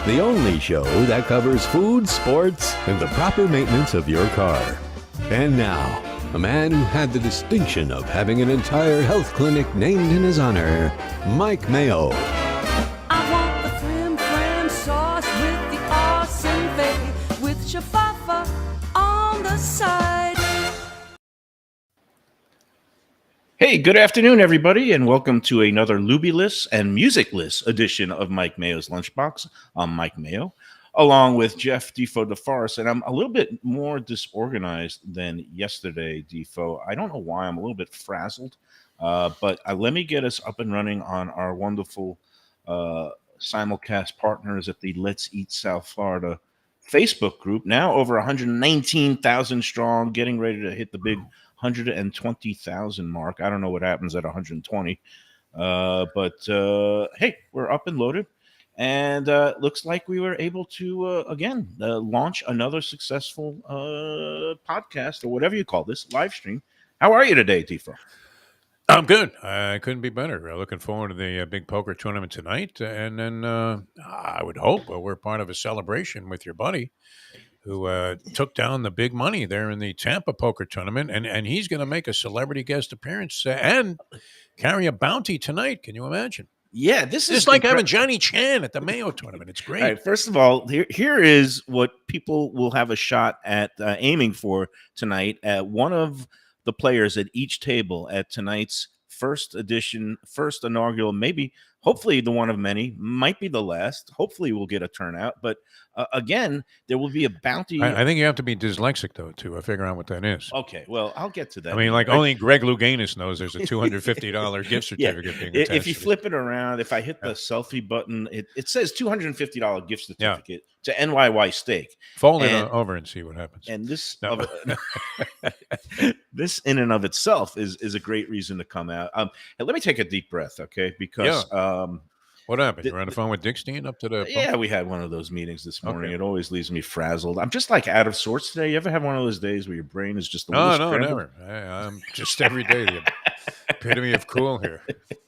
the only show that covers food, sports, and the proper maintenance of your car. And now, a man who had the distinction of having an entire health clinic named in his honor, Mike Mayo. I want the flim flam sauce with the awesome bay, with shafafa on the side. Hey, good afternoon, everybody, and welcome to another Lubie-less and music-less edition of Mike Mayo's Lunchbox. I'm Mike Mayo, along with Jeff Defo DeForest, and I'm a little bit more disorganized than yesterday, Defo. I don't know why. I'm a little bit frazzled, but let me get us up and running on our wonderful simulcast partners at the Let's Eat South Florida Facebook group, now over 119,000 strong, getting ready to hit the big 120,000 mark. I don't know what happens at 120, but hey, we're up and loaded, and looks like we were able to again launch another successful podcast, or whatever you call this, live stream. How are you today, Tifo? I'm good. I couldn't be better. Looking forward to the big poker tournament tonight, and then I would hope we're part of a celebration with your buddy, who took down the big money there in the Tampa poker tournament, and he's going to make a celebrity guest appearance and carry a bounty tonight. Can you imagine? Yeah, this is like having Johnny Chan at the Mayo tournament. It's great. All right, first of all, here is what people will have a shot at aiming for tonight. One of the players at each table at tonight's first inaugural, maybe, hopefully the one of many, might be the last. Hopefully we'll get a turnout. But again, there will be a bounty. I think you have to be dyslexic, though, to figure out what that is. Okay, well, I'll get to that. I mean, like only Greg Louganis knows there's a $250 gift certificate being attached. If you flip it around, if I hit the selfie button, it says $250 gift certificate to NYY Steak. Fold it over and see what happens. And this, this in and of itself is a great reason to come out. Let me take a deep breath, okay? Because what happened? You were on the phone with Dick Steen up to the phone? Yeah, we had one of those meetings this morning. Okay. It always leaves me frazzled. I'm just like out of sorts today. You ever have one of those days where your brain is just a little scrambled? Never. I'm just every day the epitome of cool here.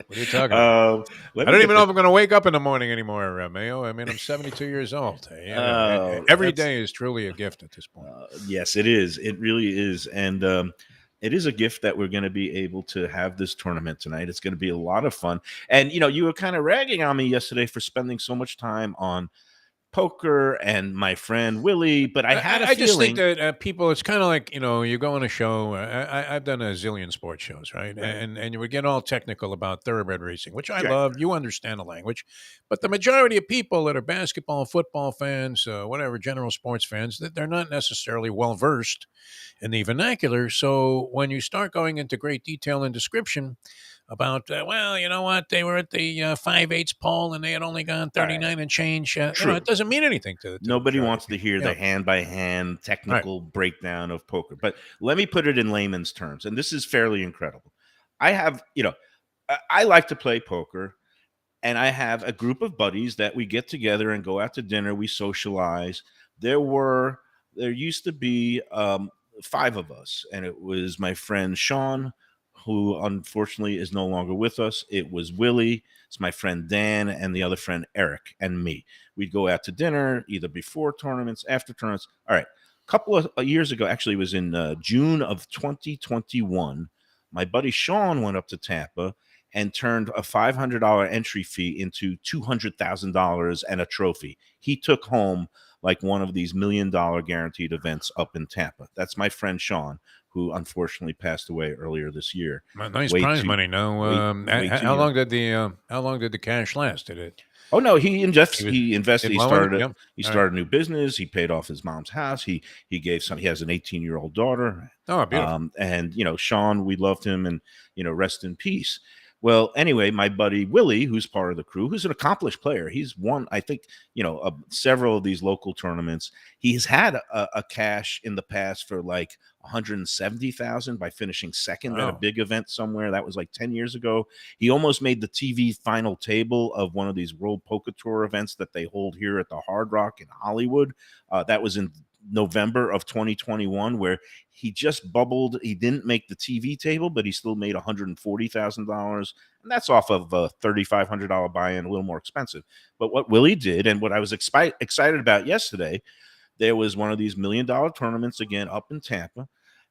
What are you talking about? I don't even know if I'm going to wake up in the morning anymore, Mayo. I mean, I'm 72 years old. Every day is truly a gift at this point. Yes, it is. It really is. And it is a gift that we're going to be able to have this tournament tonight. It's going to be a lot of fun. And, you were kind of ragging on me yesterday for spending so much time on poker and my friend Willie, but I had a feeling. I just think that people, it's kind of like, you go on a show. I've done a zillion sports shows, right? And you would get all technical about thoroughbred racing, which I love. You understand the language. But the majority of people that are basketball, football fans, whatever, general sports fans, that they're not necessarily well-versed in the vernacular. So when you start going into great detail and description about, well, you know what, they were at the 5/8 pole and they had only gone 39 and change. It doesn't mean anything to nobody wants to hear the hand-by-hand technical breakdown of poker. But let me put it in layman's terms, and this is fairly incredible. I have, I like to play poker, and I have a group of buddies that we get together and go out to dinner. We socialize. There used to be 5 of us, and it was my friend Sean, who unfortunately is no longer with us. It was Willie, it's my friend Dan, and the other friend Eric, and me. We'd go out to dinner either before tournaments, after tournaments. All right, a couple of years ago, actually it was in June of 2021, my buddy Sean went up to Tampa and turned a $500 entry fee into $200,000 and a trophy. He took home like one of these $1 million guaranteed events up in Tampa. That's my friend Sean, who unfortunately passed away earlier this year. Nice prize money. No, how long did the cash last? Did it? Oh no, he invested. He started. He started a new business. He paid off his mom's house. He gave some. He has an 18-year-old daughter. Oh, beautiful. And Sean, we loved him, and rest in peace. Well, anyway, my buddy Willie, who's part of the crew, who's an accomplished player, he's won, I think, several of these local tournaments. He's had a cash in the past for like $170,000 by finishing second at a big event somewhere. That was like 10 years ago. He almost made the TV final table of one of these World Poker Tour events that they hold here at the Hard Rock in Hollywood. That was in November of 2021 where he just bubbled. He didn't make the TV table, but he still made $140,000, and that's off of a $3,500 buy-in, a little more expensive. But what Willie did, and what I was excited about yesterday, there was one of these $1 million tournaments again up in Tampa,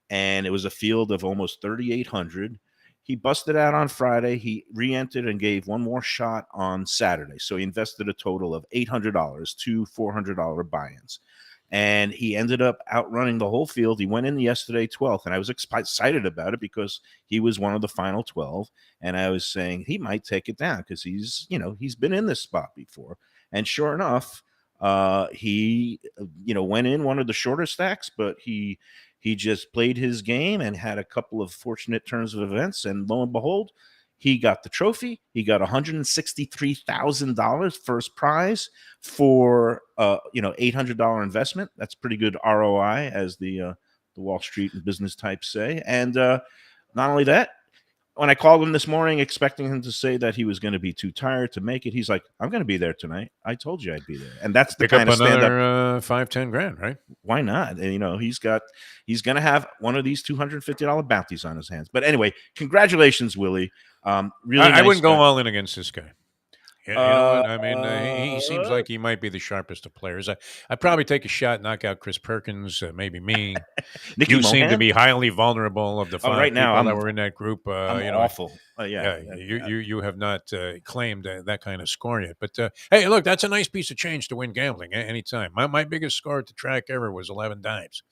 and it was a field of almost 3,800. He busted out on Friday. He re-entered and gave one more shot on Saturday. So he invested a total of $800, two $400 buy-ins. And he ended up outrunning the whole field. He went in yesterday 12th, and I was excited about it because he was one of the final 12. And I was saying he might take it down because he's been in this spot before. And sure enough, he went in one of the shorter stacks, but he just played his game and had a couple of fortunate turns of events, and lo and behold, he got the trophy. He got $163,000 first prize for $800 investment. That's pretty good ROI, as the Wall Street and business types say. And not only that, when I called him this morning expecting him to say that he was going to be too tired to make it, he's like, "I'm going to be there tonight. I told you I'd be there." And that's the kind of stand-up. 5-10 grand, right? Why not? And, he's going to have one of these $250 bounties on his hands. But anyway, congratulations, Willie. Really, I nice wouldn't go guy. all in against this guy. You know what? I mean, he seems like he might be the sharpest of players. I'd probably take a shot, knock out Chris Perkins, maybe me. Nicky You seem to Mohan? be highly vulnerable of the five right now, people that were in that group. I'm awful. Yeah. You have not claimed that kind of score yet. But hey, look, that's a nice piece of change to win gambling anytime. My biggest score at the track ever was 11 dimes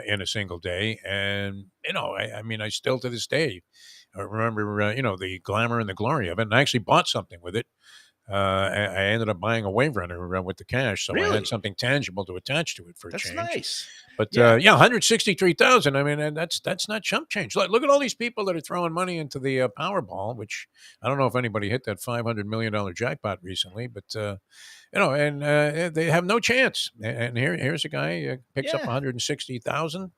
in a single day, and I mean, I still to this day remember the glamour and the glory of it, and I actually bought something with it. I ended up buying a wave runner with the cash, so I Really? had something tangible to attach to it for a That's change. nice. But 163,000. I mean, and that's not chump change. Look at all these people that are throwing money into the Powerball, which I don't know if anybody hit that $500 million jackpot recently, but they have no chance. And here's a guy picks up 160,000.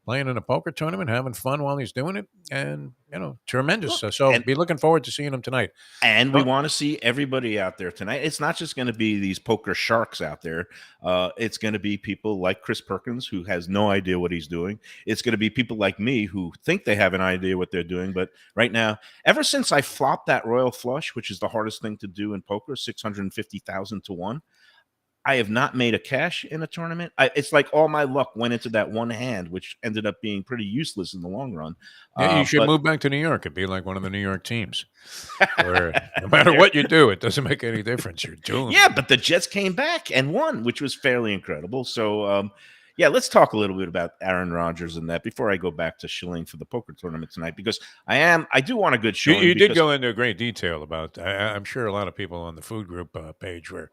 Playing in a poker tournament, having fun while he's doing it, and tremendous. So be looking forward to seeing him tonight. And we want to see everybody out there tonight. It's not just going to be these poker sharks out there. It's going to be people like Chris Perkins, who has no idea what he's doing. It's going to be people like me who think they have an idea what they're doing. But right now, ever since I flopped that royal flush, which is the hardest thing to do in poker, 650,000 to 1, I have not made a cash in a tournament. It's like all my luck went into that one hand, which ended up being pretty useless in the long run. Yeah, you should move back to New York and be like one of the New York teams, where no matter what you do, it doesn't make any difference. You're doomed. Yeah, but the Jets came back and won, which was fairly incredible. So, let's talk a little bit about Aaron Rodgers and that before I go back to shilling for the poker tournament tonight, because I do want a good showing. You did go into great detail about. I'm sure a lot of people on the food group page were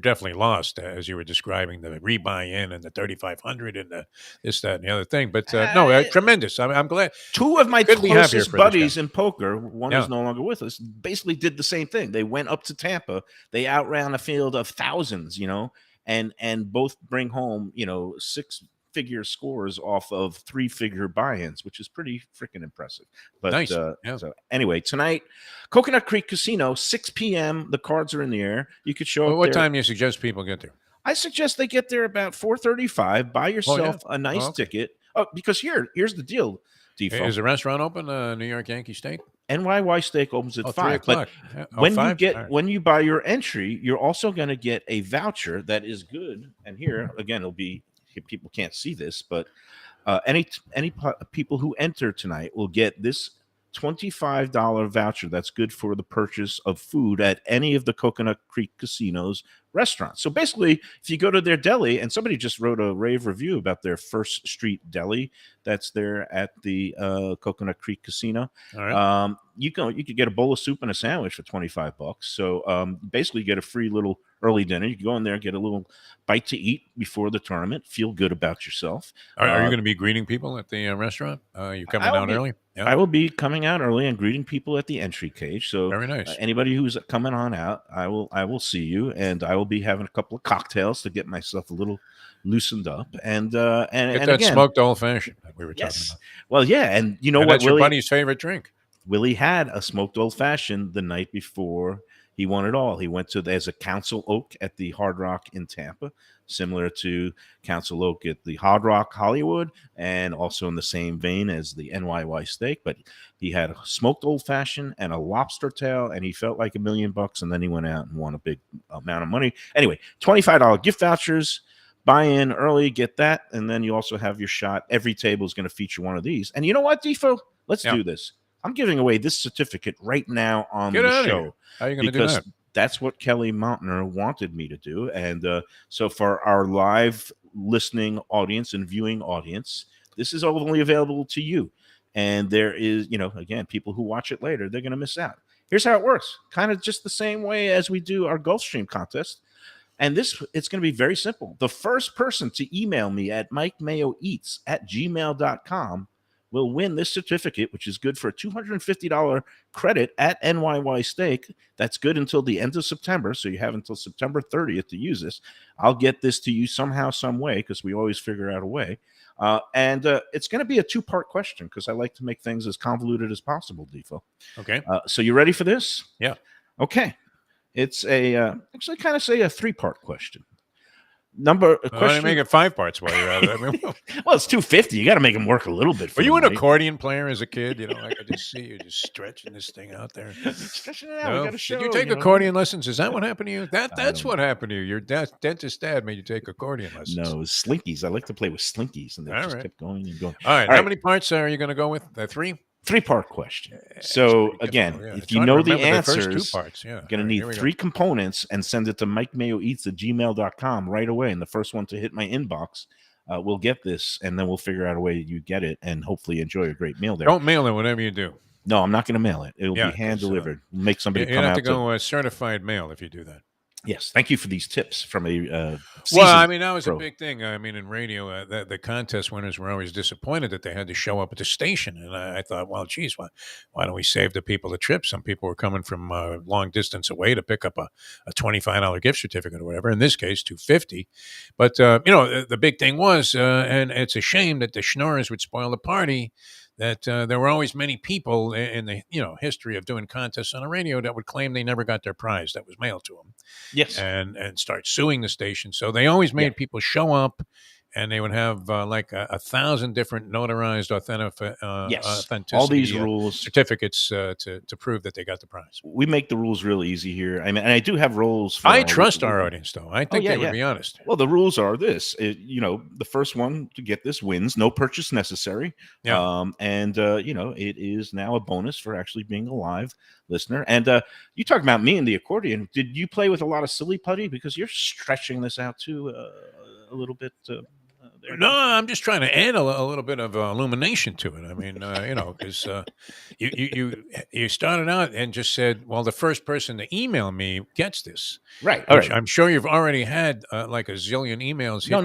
definitely lost as you were describing the rebuy in and the 3,500 and the this, that, and the other thing. But tremendous. I'm glad. Two of my Couldn't be happier closest for this buddies guy. in poker, one is no longer with us, basically did the same thing. They went up to Tampa. They outran a field of thousands, and both bring home, 6-figure scores off of 3-figure buy-ins, which is pretty freaking impressive. But Nice. So anyway, tonight, Coconut Creek Casino, 6 p.m. The cards are in the air. You could show up What there. time do you suggest people get there? I suggest they get there about 4:35. Buy yourself a nice ticket. Oh, because here's the deal, Defo. Is the restaurant open? New York Yankee Steak. NYY Steak opens at 3 5. o'clock. But when you buy your entry, you're also going to get a voucher that is good. And here again, it'll be, people can't see this, but any people who enter tonight will get this $25 voucher that's good for the purchase of food at any of the Coconut Creek Casino's restaurants. So basically, if you go to their deli, and somebody just wrote a rave review about their First Street Deli that's there at the Coconut Creek Casino. All right. You could get a bowl of soup and a sandwich for $25. So basically, you get a free little early dinner. You can go in there and get a little bite to eat before the tournament. Feel good about yourself. Are you going to be greeting people at the restaurant? You coming out early? Yeah. I will be coming out early and greeting people at the entry cage. So very nice. Anybody who's coming on out, I will see you, and I will be having a couple of cocktails to get myself a little loosened up. And Get that again, smoked old fashioned that we were talking about. Well, yeah, and what? That's your Willie, buddy's favorite drink. Willie had a smoked old fashioned the night before He won it all. He went to as a Council Oak at the Hard Rock in Tampa, similar to Council Oak at the Hard Rock Hollywood, and also in the same vein as the NYY steak. But he had a smoked old fashioned and a lobster tail, and he felt like $1 million. And then he went out and won a big amount of money. Anyway, $25 gift vouchers. Buy in early, get that, and then you also have your shot. Every table is going to feature one of these. And you know what, Defo? Let's do this. I'm giving away this certificate right now on the show. How are you going to do that? That's what Kelly Mountainer wanted me to do. And so for our live listening audience and viewing audience, this is only available to you. And there is, again, people who watch it later, they're going to miss out. Here's how it works. Kind of just the same way as we do our Gulfstream contest. And it's going to be very simple. The first person to email me at mikemayoeats@gmail.com will win this certificate, which is good for a $250 credit at NYY Steak. That's good until the end of September, so you have until September 30th to use this. I'll get this to you somehow, some way, because we always figure out a way. And it's going to be a two-part question because I like to make things as convoluted as possible, Defo. Okay. So you ready for this? Yeah. Okay. It's actually kind of say a three-part question. Why don't you make it 5 parts while you're at it? I mean, well, it's $250. You got to make them work a little bit. Were you an accordion player as a kid? I could just see you just stretching this thing out there. Stretching it out. No? We got a show, Did you take accordion lessons? Is that what happened to you? That's what happened to you. Your dentist dad made you take accordion lessons. No, it was slinkies. I like to play with slinkies, and they just kept going and going. All right. How many parts are you going to go with? 3? 3-part question. So again, if you know the answers, the first 2 parts, you're going to need 3 components and send it to mikemayoeats@gmail.com right away. And the first one to hit my inbox will get this, and then we'll figure out a way you get it and hopefully enjoy a great meal there. Don't mail it, whatever you do. No, I'm not going to mail it. It'll be hand delivered. Make somebody come out. You have to go certified mail if you do that. Yes, thank you for these tips from a that was a big thing. I mean, in radio, the contest winners were always disappointed that they had to show up at the station. And I thought, well, geez, why don't we save the people the trip? Some people were coming from a long distance away to pick up a $25 gift certificate or whatever. In this case, $250. But, the big thing was, and it's a shame that the schnorrers would spoil the party, that there were always many people in the history of doing contests on the radio that would claim they never got their prize that was mailed to them. Yes, and start suing the station. So they always made people show up, and they would have like 1,000 different notarized authenticity, all these rules certificates to prove that they got the prize. We make the rules real easy here. I mean, and I do have rules. I trust our audience, though. I think they would be honest. Well, the rules are this: the first one to get this wins. No purchase necessary. Yeah. It is now a bonus for actually being a live listener. And you talk about me and the accordion. Did you play with a lot of silly putty? Because you're stretching this out too a little bit. No, I'm just trying to add a little bit of illumination to it. I mean, because you started out and just said, well, the first person to email me gets this. Right. All right. I'm sure you've already had like a zillion emails. No.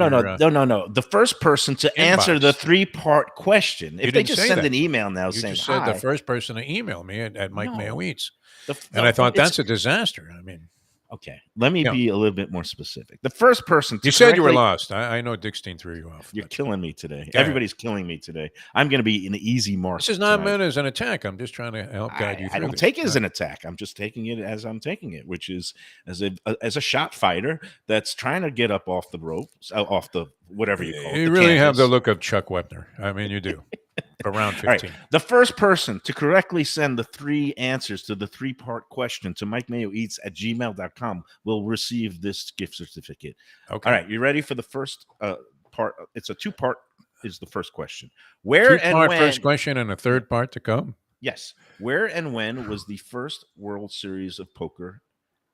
The first person to answer the 3-part question. If they just send an email now saying, just said the first person to email me at Mike Mayo Eats. And I thought that's a disaster. I mean. Okay, let me be a little bit more specific. The first person to said you were lost. I know Dickstein threw you off. You're killing me today. Everybody's killing me today. I'm going to be an easy mark. This is not meant as an attack. I'm just trying to help guide you through I don't take it as an attack. I'm just taking it as I'm taking it, which is as a shot fighter that's trying to get up off the ropes, off the whatever you call it. You really have the look of Chuck Wepner. I mean, you do. Around 15. Right. The first person to correctly send the 3 answers to the 3-part question to mikemayoeats@gmail.com will receive this gift certificate. Okay. All right. You ready for the first part? It's a 2-part is the first question. Where and when? First question and a 3rd part to come? Yes. Where and when was the first World Series of Poker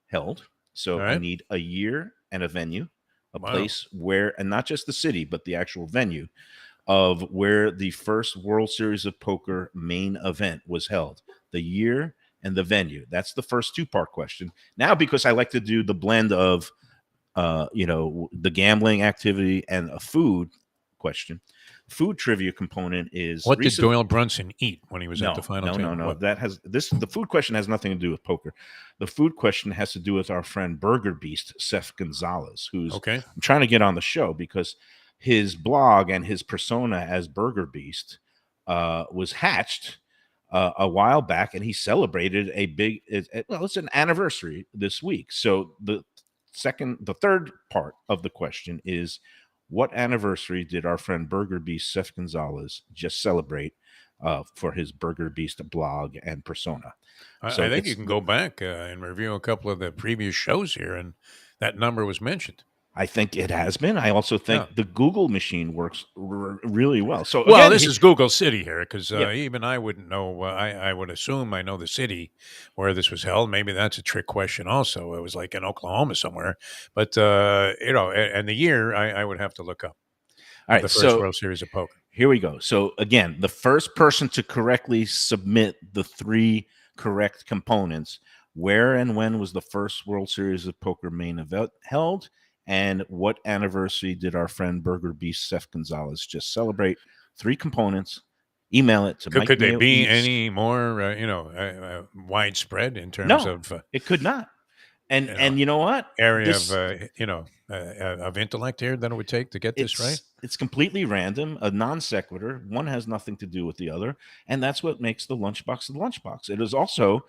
held? So I need a year and a venue, a place where, and not just the city, but the actual venue of where the first World Series of Poker main event was held, the year and the venue. That's the first 2-part question. Now, because I like to do the blend of, the gambling activity and a food question, food trivia component is what did Doyle Brunson eat when he was at the final table? No. The food question has nothing to do with poker. The food question has to do with our friend Burger Beast, Seth Gonzalez, who's I'm trying to get on the show because his blog and his persona as Burger Beast was hatched a while back, and he celebrated a big. It's an anniversary this week. So the third part of the question is, what anniversary did our friend Burger Beast Seth Gonzalez just celebrate for his Burger Beast blog and persona? So I think you can go back and review a couple of the previous shows here, and that number was mentioned. I think it has been. I also think the Google machine works really well. So Well, again, this is Google City here, because Yeah. even I wouldn't know. I would assume I know the city where this was held. Maybe that's a trick question. Also, it was like in Oklahoma somewhere, but and the year I would have to look up. All right, The first so World Series of Poker. here we go. So again, the first person to correctly submit the 3 correct components: where and when was the first World Series of Poker main event held, and what anniversary did our friend Burger Beast Seth Gonzalez just celebrate? 3 components. Email it to Mike Could they Mayo be Eats. any more widespread in terms No, of it could not. And you know, and you know what? area This- of intellect here that it would take to get this right? It's completely random, a non sequitur. One has nothing to do with the other, and that's what makes the lunchbox the lunchbox. It is also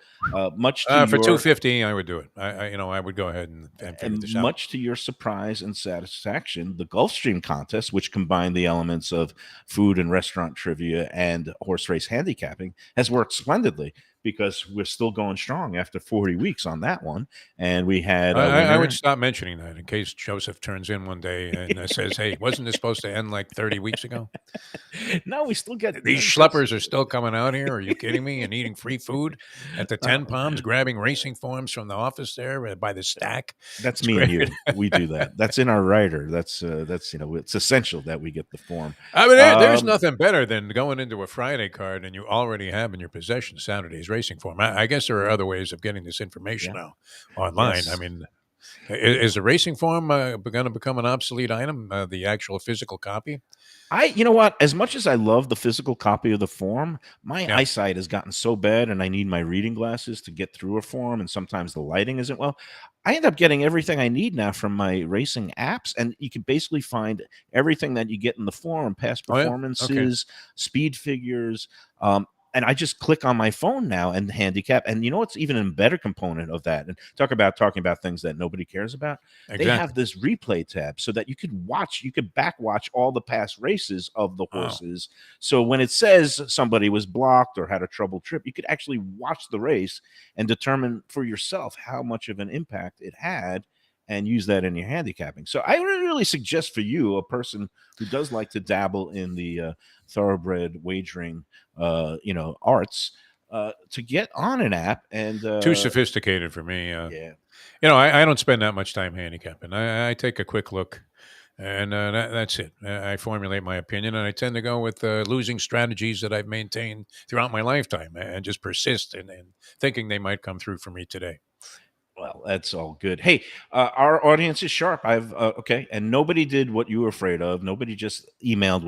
much to For your, $250, I would do it. I would go ahead and figure and this out. much to your surprise and satisfaction, the Gulfstream contest, which combined the elements of food and restaurant trivia and horse race handicapping, has worked splendidly, because we're still going strong after 40 weeks on that one. And we had I would stop mentioning that in case Joseph turns in one day and says, "Hey, wasn't this supposed to end like 30 weeks ago?" No, we still get These schleppers are still coming out here. Are you kidding me? And eating free food at the 10 Palms, grabbing racing forms from the office there by the stack. That's me and you. We do that. That's in our writer. That's it's essential that we get the form. I mean, there's nothing better than going into a Friday card and you already have in your possession Saturday's racing form. I guess there are other ways of getting this information now online. Yes. I mean, is the racing form going to become an obsolete item? The actual physical copy? You know what? As much as I love the physical copy of the form, my eyesight has gotten so bad, and I need my reading glasses to get through a form, and sometimes the lighting isn't well. I end up getting everything I need now from my racing apps, and you can basically find everything that you get in the form: past performances, speed figures. And I just click on my phone now and handicap. And you know what's even a better component of that? And talking about things that nobody cares about. Exactly. They have this replay tab so that you could back watch all the past races of the horses. So when it says somebody was blocked or had a troubled trip, you could actually watch the race and determine for yourself how much of an impact it had, and use that in your handicapping. So I really suggest for you, a person who does like to dabble in the thoroughbred wagering, arts, to get on an app. And Too sophisticated for me. yeah. I don't spend that much time handicapping. I take a quick look, and that's it. I formulate my opinion, and I tend to go with losing strategies that I've maintained throughout my lifetime, and just persist in thinking they might come through for me today. Well, that's all good. Hey, our audience is sharp. And nobody did what you were afraid of. Nobody just emailed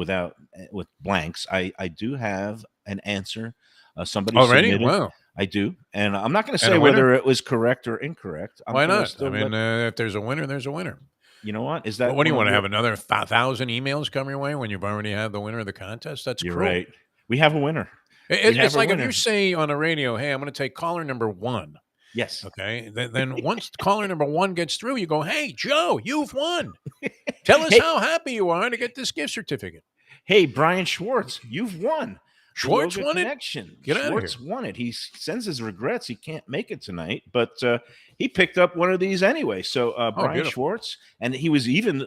with blanks. I do have an answer. Somebody Already? submitted. Wow. I do, and I'm not going to And say a winner? whether it was correct or incorrect. Why not? I mean, if there's a winner, there's a winner. you know what? Is that What do you one want of to have your- another 1,000 emails come your way when you've already had the winner of the contest? That's You're cruel. right. We have a winner. It's have a like if winner. you say on the radio, "Hey, I'm going to take caller number 1." Yes. Okay. Then once caller number 1 gets through, you go, "Hey, Joe, you've won. Tell us Hey. how happy you are to get this gift certificate." Hey, Brian Schwartz, you've won. The Schwartz Yoga won it? Connection. Get outta Schwartz here. won it. He sends his regrets. He can't make it tonight, but he picked up one of these anyway. So Brian beautiful. Schwartz, and he was even,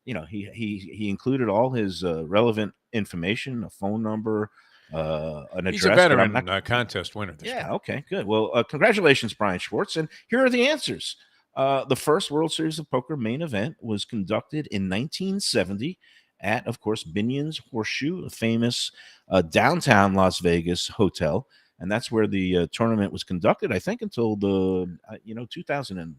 he included all his relevant information, a phone number, an address. He's a but I'm veteran not- contest winner. This Yeah. time. Okay. Good. Well, congratulations, Brian Schwartz. And here are the answers. The first World Series of Poker main event was conducted in 1970 at, of course, Binion's Horseshoe, a famous downtown Las Vegas hotel, and that's where the tournament was conducted. I think until the 2000 and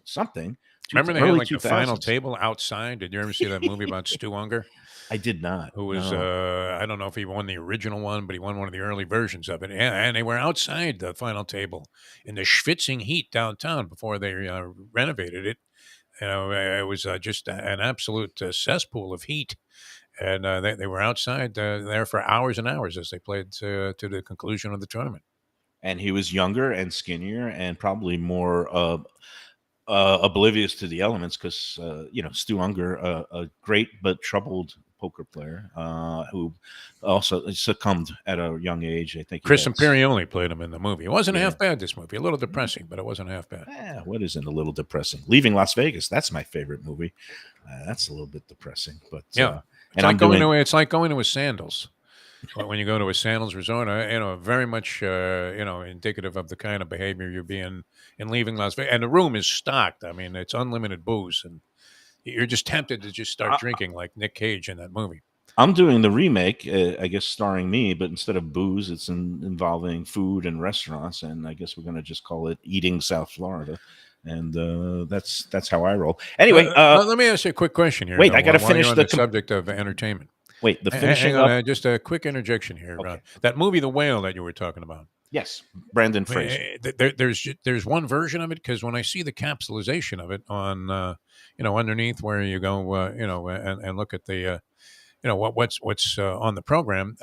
something. Remember they had early like the final 2000s. table outside? Did you ever see that movie about Stu Unger? I did not. Who was No. I don't know if he won the original one, but he won one of the early versions of it. And they were outside the final table in the schwitzing heat downtown before they renovated it. It was just an absolute cesspool of heat. And they were outside there for hours and hours as they played to the conclusion of the tournament. And he was younger and skinnier and probably more oblivious to the elements because Stu Unger, a great but troubled poker player who also succumbed at a young age. I think Chris Imperioli played him in the movie. It wasn't half bad, this movie. A little depressing, but it wasn't half bad. What isn't a little depressing? Leaving Las Vegas. That's my favorite movie. That's a little bit depressing, but yeah. It's like going to a Sandals. When you go to a Sandals resort, very much, indicative of the kind of behavior you're being in leaving Las Vegas. And the room is stocked. I mean, it's unlimited booze, and you're just tempted to just start drinking like Nick Cage in that movie. I'm doing the remake, I guess, starring me, but instead of booze, it's involving food and restaurants, and I guess we're going to just call it Eating South Florida. And that's how I roll. Anyway, let me ask you a quick question here. Wait, I got to finish the subject of entertainnment. Wait, the finishing hang on, just a quick interjection here. Okay. That movie, The Whale, that you were talking about. Yes, Brendan Fraser. There's one version of it because when I see the capsulization of it on, underneath where you go, and look at the, what's on the program,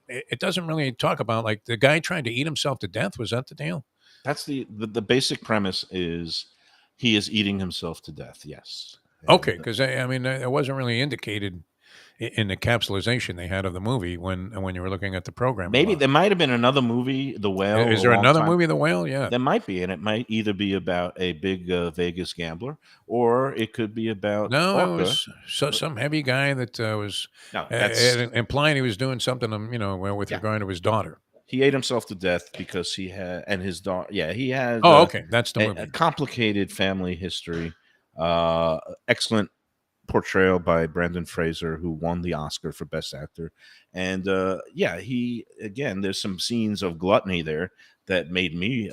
it doesn't really talk about like the guy trying to eat himself to death. Was that the deal? That's the basic premise is he is eating himself to death. Yes. Okay, because it wasn't really indicated in the capsulization they had of the movie when you were looking at the program. Maybe there might have been another movie, The Whale. Is there another movie, The Whale? Yeah, there might be, and it might either be about a big Vegas gambler, or it could be about it was some heavy guy that was implying he was doing something, with regard to his daughter. He ate himself to death because he had, and his daughter. Yeah, he had. Oh, okay, that's the movie. A complicated family history. Excellent portrayal by Brendan Fraser, who won the Oscar for Best Actor. And there's some scenes of gluttony there that made me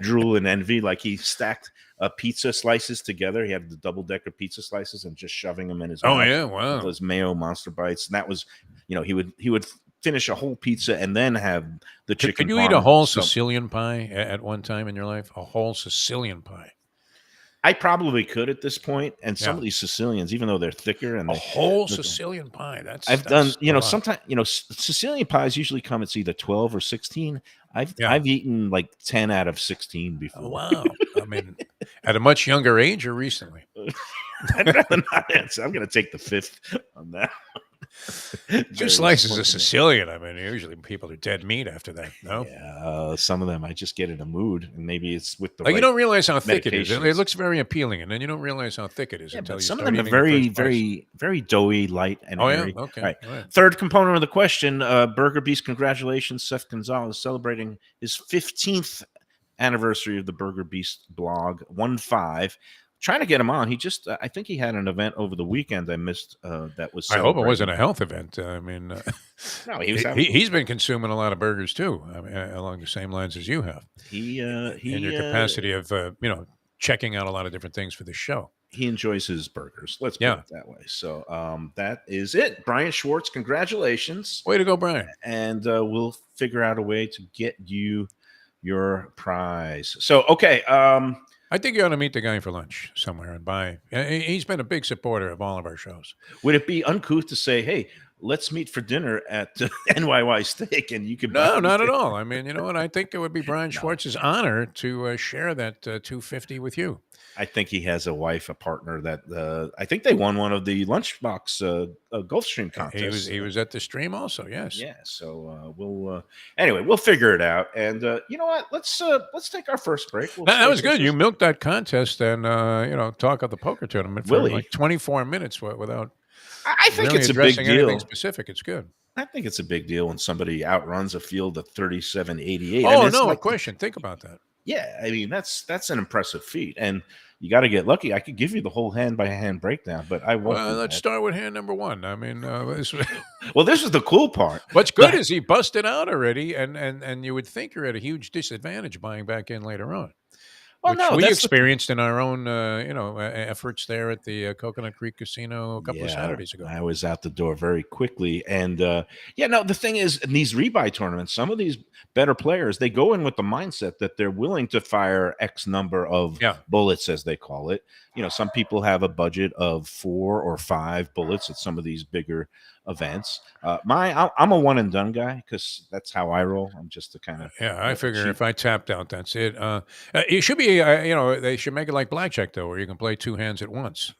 drool and envy. Like he stacked pizza slices together. He had the double-decker pizza slices and just shoving them in his mouth. Oh yeah, wow. Those mayo monster bites. And that was, he would finish a whole pizza and then have the chicken. Could you eat a whole Sicilian pie at one time in your life? A whole Sicilian pie? I probably could at this point, and some of these Sicilians, even though they're thicker, and Sicilian pie. I've done. Sometimes Sicilian pies usually come. It's either 12 or 16. I've eaten like 10 out of 16 before. Oh, wow! I mean, at a much younger age or recently? I'd rather not answer. I'm going to take the fifth on that. 2 slices of Sicilian. I mean, usually people are dead meat after that. No, yeah, some of them I just get in a mood, and maybe it's with the. You don't realize how thick it is. It looks very appealing, and then you don't realize how thick it is until you some start of them are eating very, very doughy, light, and airy. Yeah, okay. All right. Third component of the question: Burger Beast. Congratulations, Seth Gonzalez, celebrating his 15th anniversary of the Burger Beast blog. 1-5. Trying to get him on. He just, I think he had an event over the weekend I missed that was I hope it wasn't a health event. I mean, no, he's been consuming a lot of burgers too, along the same lines as you have. He in your capacity of, checking out a lot of different things for the show. He enjoys his burgers. Let's put it that way. So that is it. Brian Schwartz, congratulations. Way to go, Brian. And we'll figure out a way to get you your prize. So, okay. I think you ought to meet the guy for lunch somewhere and buy. He's been a big supporter of all of our shows. Would it be uncouth to say, hey, let's meet for dinner at NYY Steak and you could buy No, not at all. I mean, you know what? I think it would be Brian Schwartz's honor to share that $250 with you. I think he has a wife, a partner that I think they won one of the Lunchbox Gulfstream contests. He was at the stream also, yes. Yeah, so we'll figure it out. And you know what? Let's take our first break. That was good. You milked that contest and talk of the poker tournament for like 24 minutes without. I think really it's a big deal. Anything specific. It's good. I think it's a big deal when somebody outruns a field of 37-88. Oh, no question. Think about that. Yeah, I mean that's an impressive feat, and you got to get lucky. I could give you the whole hand-by-hand breakdown, but I won't. Well, let's start with hand number one. I mean, this is the cool part. What's good is he busted out already, and you would think you're at a huge disadvantage buying back in later on. Well, which no, we that's the thing. experienced in our own, efforts there at the Coconut Creek Casino a couple of Yeah, Saturdays ago. I was out the door very quickly. And yeah, no, the thing is, in these rebuy tournaments, some of these better players, they go in with the mindset that they're willing to fire X number of Yeah. bullets, as they call it. Some people have a budget of 4 or 5 bullets at some of these bigger events. I'm a one and done guy because that's how I roll. I'm just a kind of Yeah, I figure cheap. if I tapped out, that's it. It should be, they should make it like blackjack though, where you can play 2 hands at once.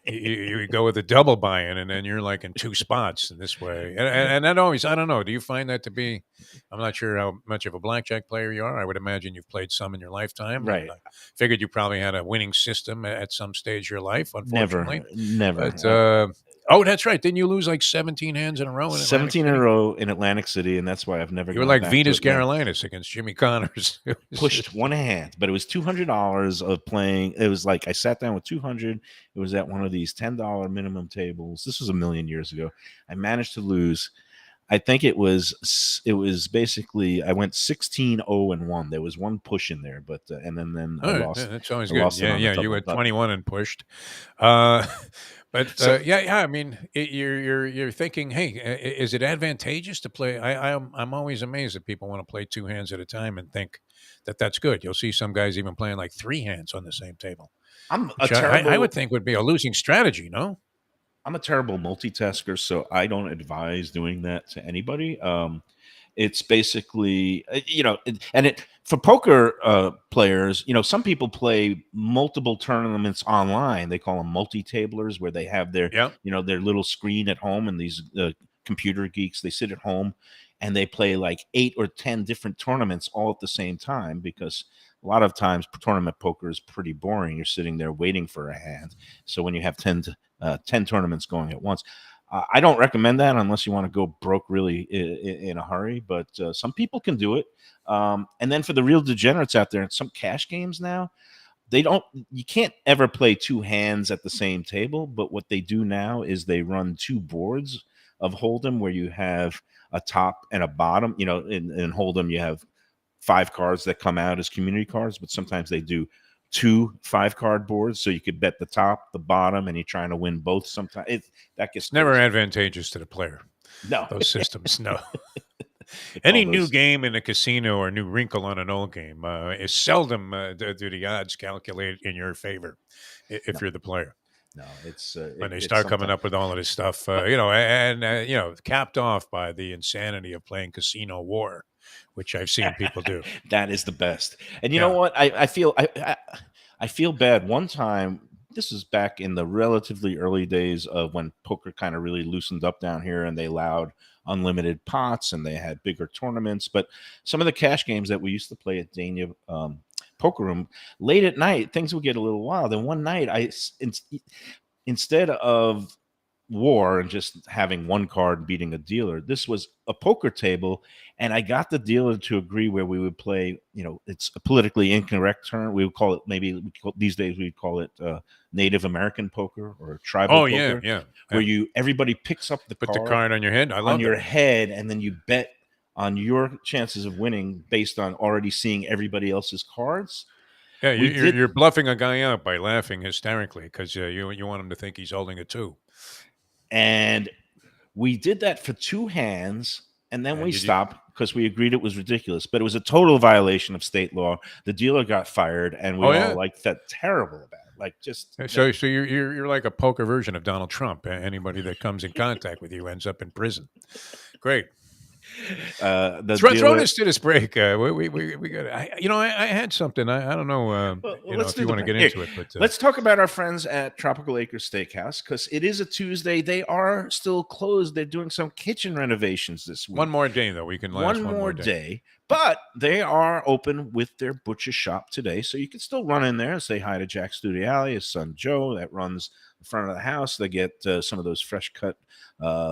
You go with a double buy-in, and then you're like in 2 spots in this way. And that always, I don't know. Do you find that to be? I'm not sure how much of a blackjack player you are. I would imagine you've played some in your lifetime, and Right. I figured you probably had a winning system at some stage of your life. Never, Unfortunately, never. but oh, that's right. Didn't you lose like 17 hands in a row in Atlantic 17 in a City? row in Atlantic City, and that's why I've never You were gone like back to Venus Atlantic. Carolinas against Jimmy Connors. It was Pushed just- one hand, but it was $200 of playing. It was like I sat down with 200. It was at one of these $10 minimum tables. This was a million years ago. I managed to lose. I think it was basically I went 16-0-1. There was one push in there, but and then I All right, lost. yeah, that's always I good. lost it Yeah, on the yeah. You double. went But 21 and pushed. Uh, but So- yeah. I mean, you're thinking, hey, is it advantageous to play? I'm always amazed that people want to play 2 hands at a time and think that that's good. You'll see some guys even playing like 3 hands on the same table, I'm a which I terrible. would think would be a losing strategy. No. I'm a terrible multitasker, so I don't advise doing that to anybody. It's basically, for poker players, some people play multiple tournaments online. They call them multi-tablers, where they have their, Yeah. their little screen at home, and these computer geeks, they sit at home and they play like 8 or 10 different tournaments all at the same time, because a lot of times tournament poker is pretty boring. You're sitting there waiting for a hand. So when you have 10 tournaments going at once, I don't recommend that unless you want to go broke really in a hurry, but some people can do it. And then for the real degenerates out there, in some cash games now, you can't ever play 2 hands at the same table, but what they do now is they run 2 boards of Hold'em, where you have a top and a bottom. In Hold'em you have 5 cards that come out as community cards, but sometimes they do 2 5-card boards, so you could bet the top, the bottom, and you're trying to win both. Sometimes that gets It's never crazy. advantageous to the player. No. Those systems, no. They Any call new those- game in a casino or new wrinkle on an old game is seldom do the odds calculate in your favor if you're the player. No, it's When they it's start coming sometimes- up with all of this stuff, capped off by the insanity of playing Casino War, which I've seen people do. That is the best. And you Yeah. know what? I feel bad. One time, this is back in the relatively early days of when poker kind of really loosened up down here, and they allowed unlimited pots and they had bigger tournaments. But some of the cash games that we used to play at Dania Poker Room, late at night, things would get a little wild. And one night, instead of war and just having one card beating a dealer, this was a poker table, and I got the dealer to agree where we would play. It's a politically incorrect term. We would call it, these days we'd call it Native American poker or tribal Oh, poker, yeah. where everybody picks up the Put card the card on your head. I on love your it. head, and then you bet on your chances of winning based on already seeing everybody else's cards. Yeah, we did- you're bluffing a guy out by laughing hysterically because you want him to think he's holding a 2. And we did that for 2 hands, and then And we did you- stopped because we agreed it was ridiculous. But it was a total violation of state law. The dealer got fired, and we Oh, all yeah. felt terrible about it. Like, just So you're like a poker version of Donald Trump. Anybody that comes in contact with you ends up in prison. Great. the Throw dealer. this to this break. We got. I had something. I don't know. Well, If you want to get Here, into it, but let's talk about our friends at Tropical Acres Steakhouse, because it is a Tuesday. They are still closed. They're doing some kitchen renovations this week. one more day though. We can last One more day. But they are open with their butcher shop today, so you can still run in there and say hi to Jack Studiali, his son Joe, that runs the front of the house. They get some of those fresh cut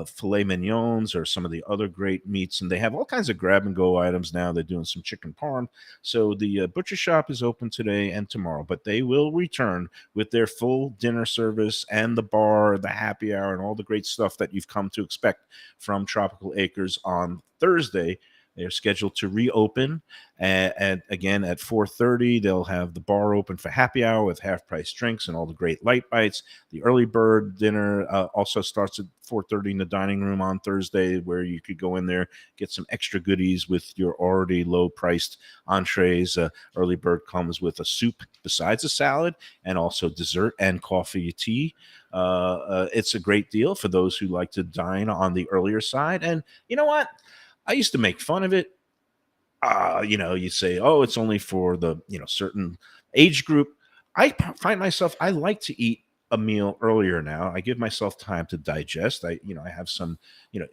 filet mignons or some of the other great meats, and they have all kinds of grab and go items now. They're doing some chicken parm. So the butcher shop is open today and tomorrow, but they will return with their full dinner service and the bar, the happy hour, and all the great stuff that you've come to expect from Tropical Acres on Thursday. They're scheduled to reopen and again at 4:30. They'll have the bar open for happy hour with half-price drinks and all the great light bites. The early bird dinner also starts at 4:30 in the dining room on Thursday, where you could go in there, get some extra goodies with your already low-priced entrees. Early bird comes with a soup besides a salad, and also dessert and coffee, tea. It's a great deal for those who like to dine on the earlier side. And you know what? I used to make fun of it. You say, oh, it's only for the certain age group. Find myself, I like to eat a meal earlier now. I give myself time to digest. I have some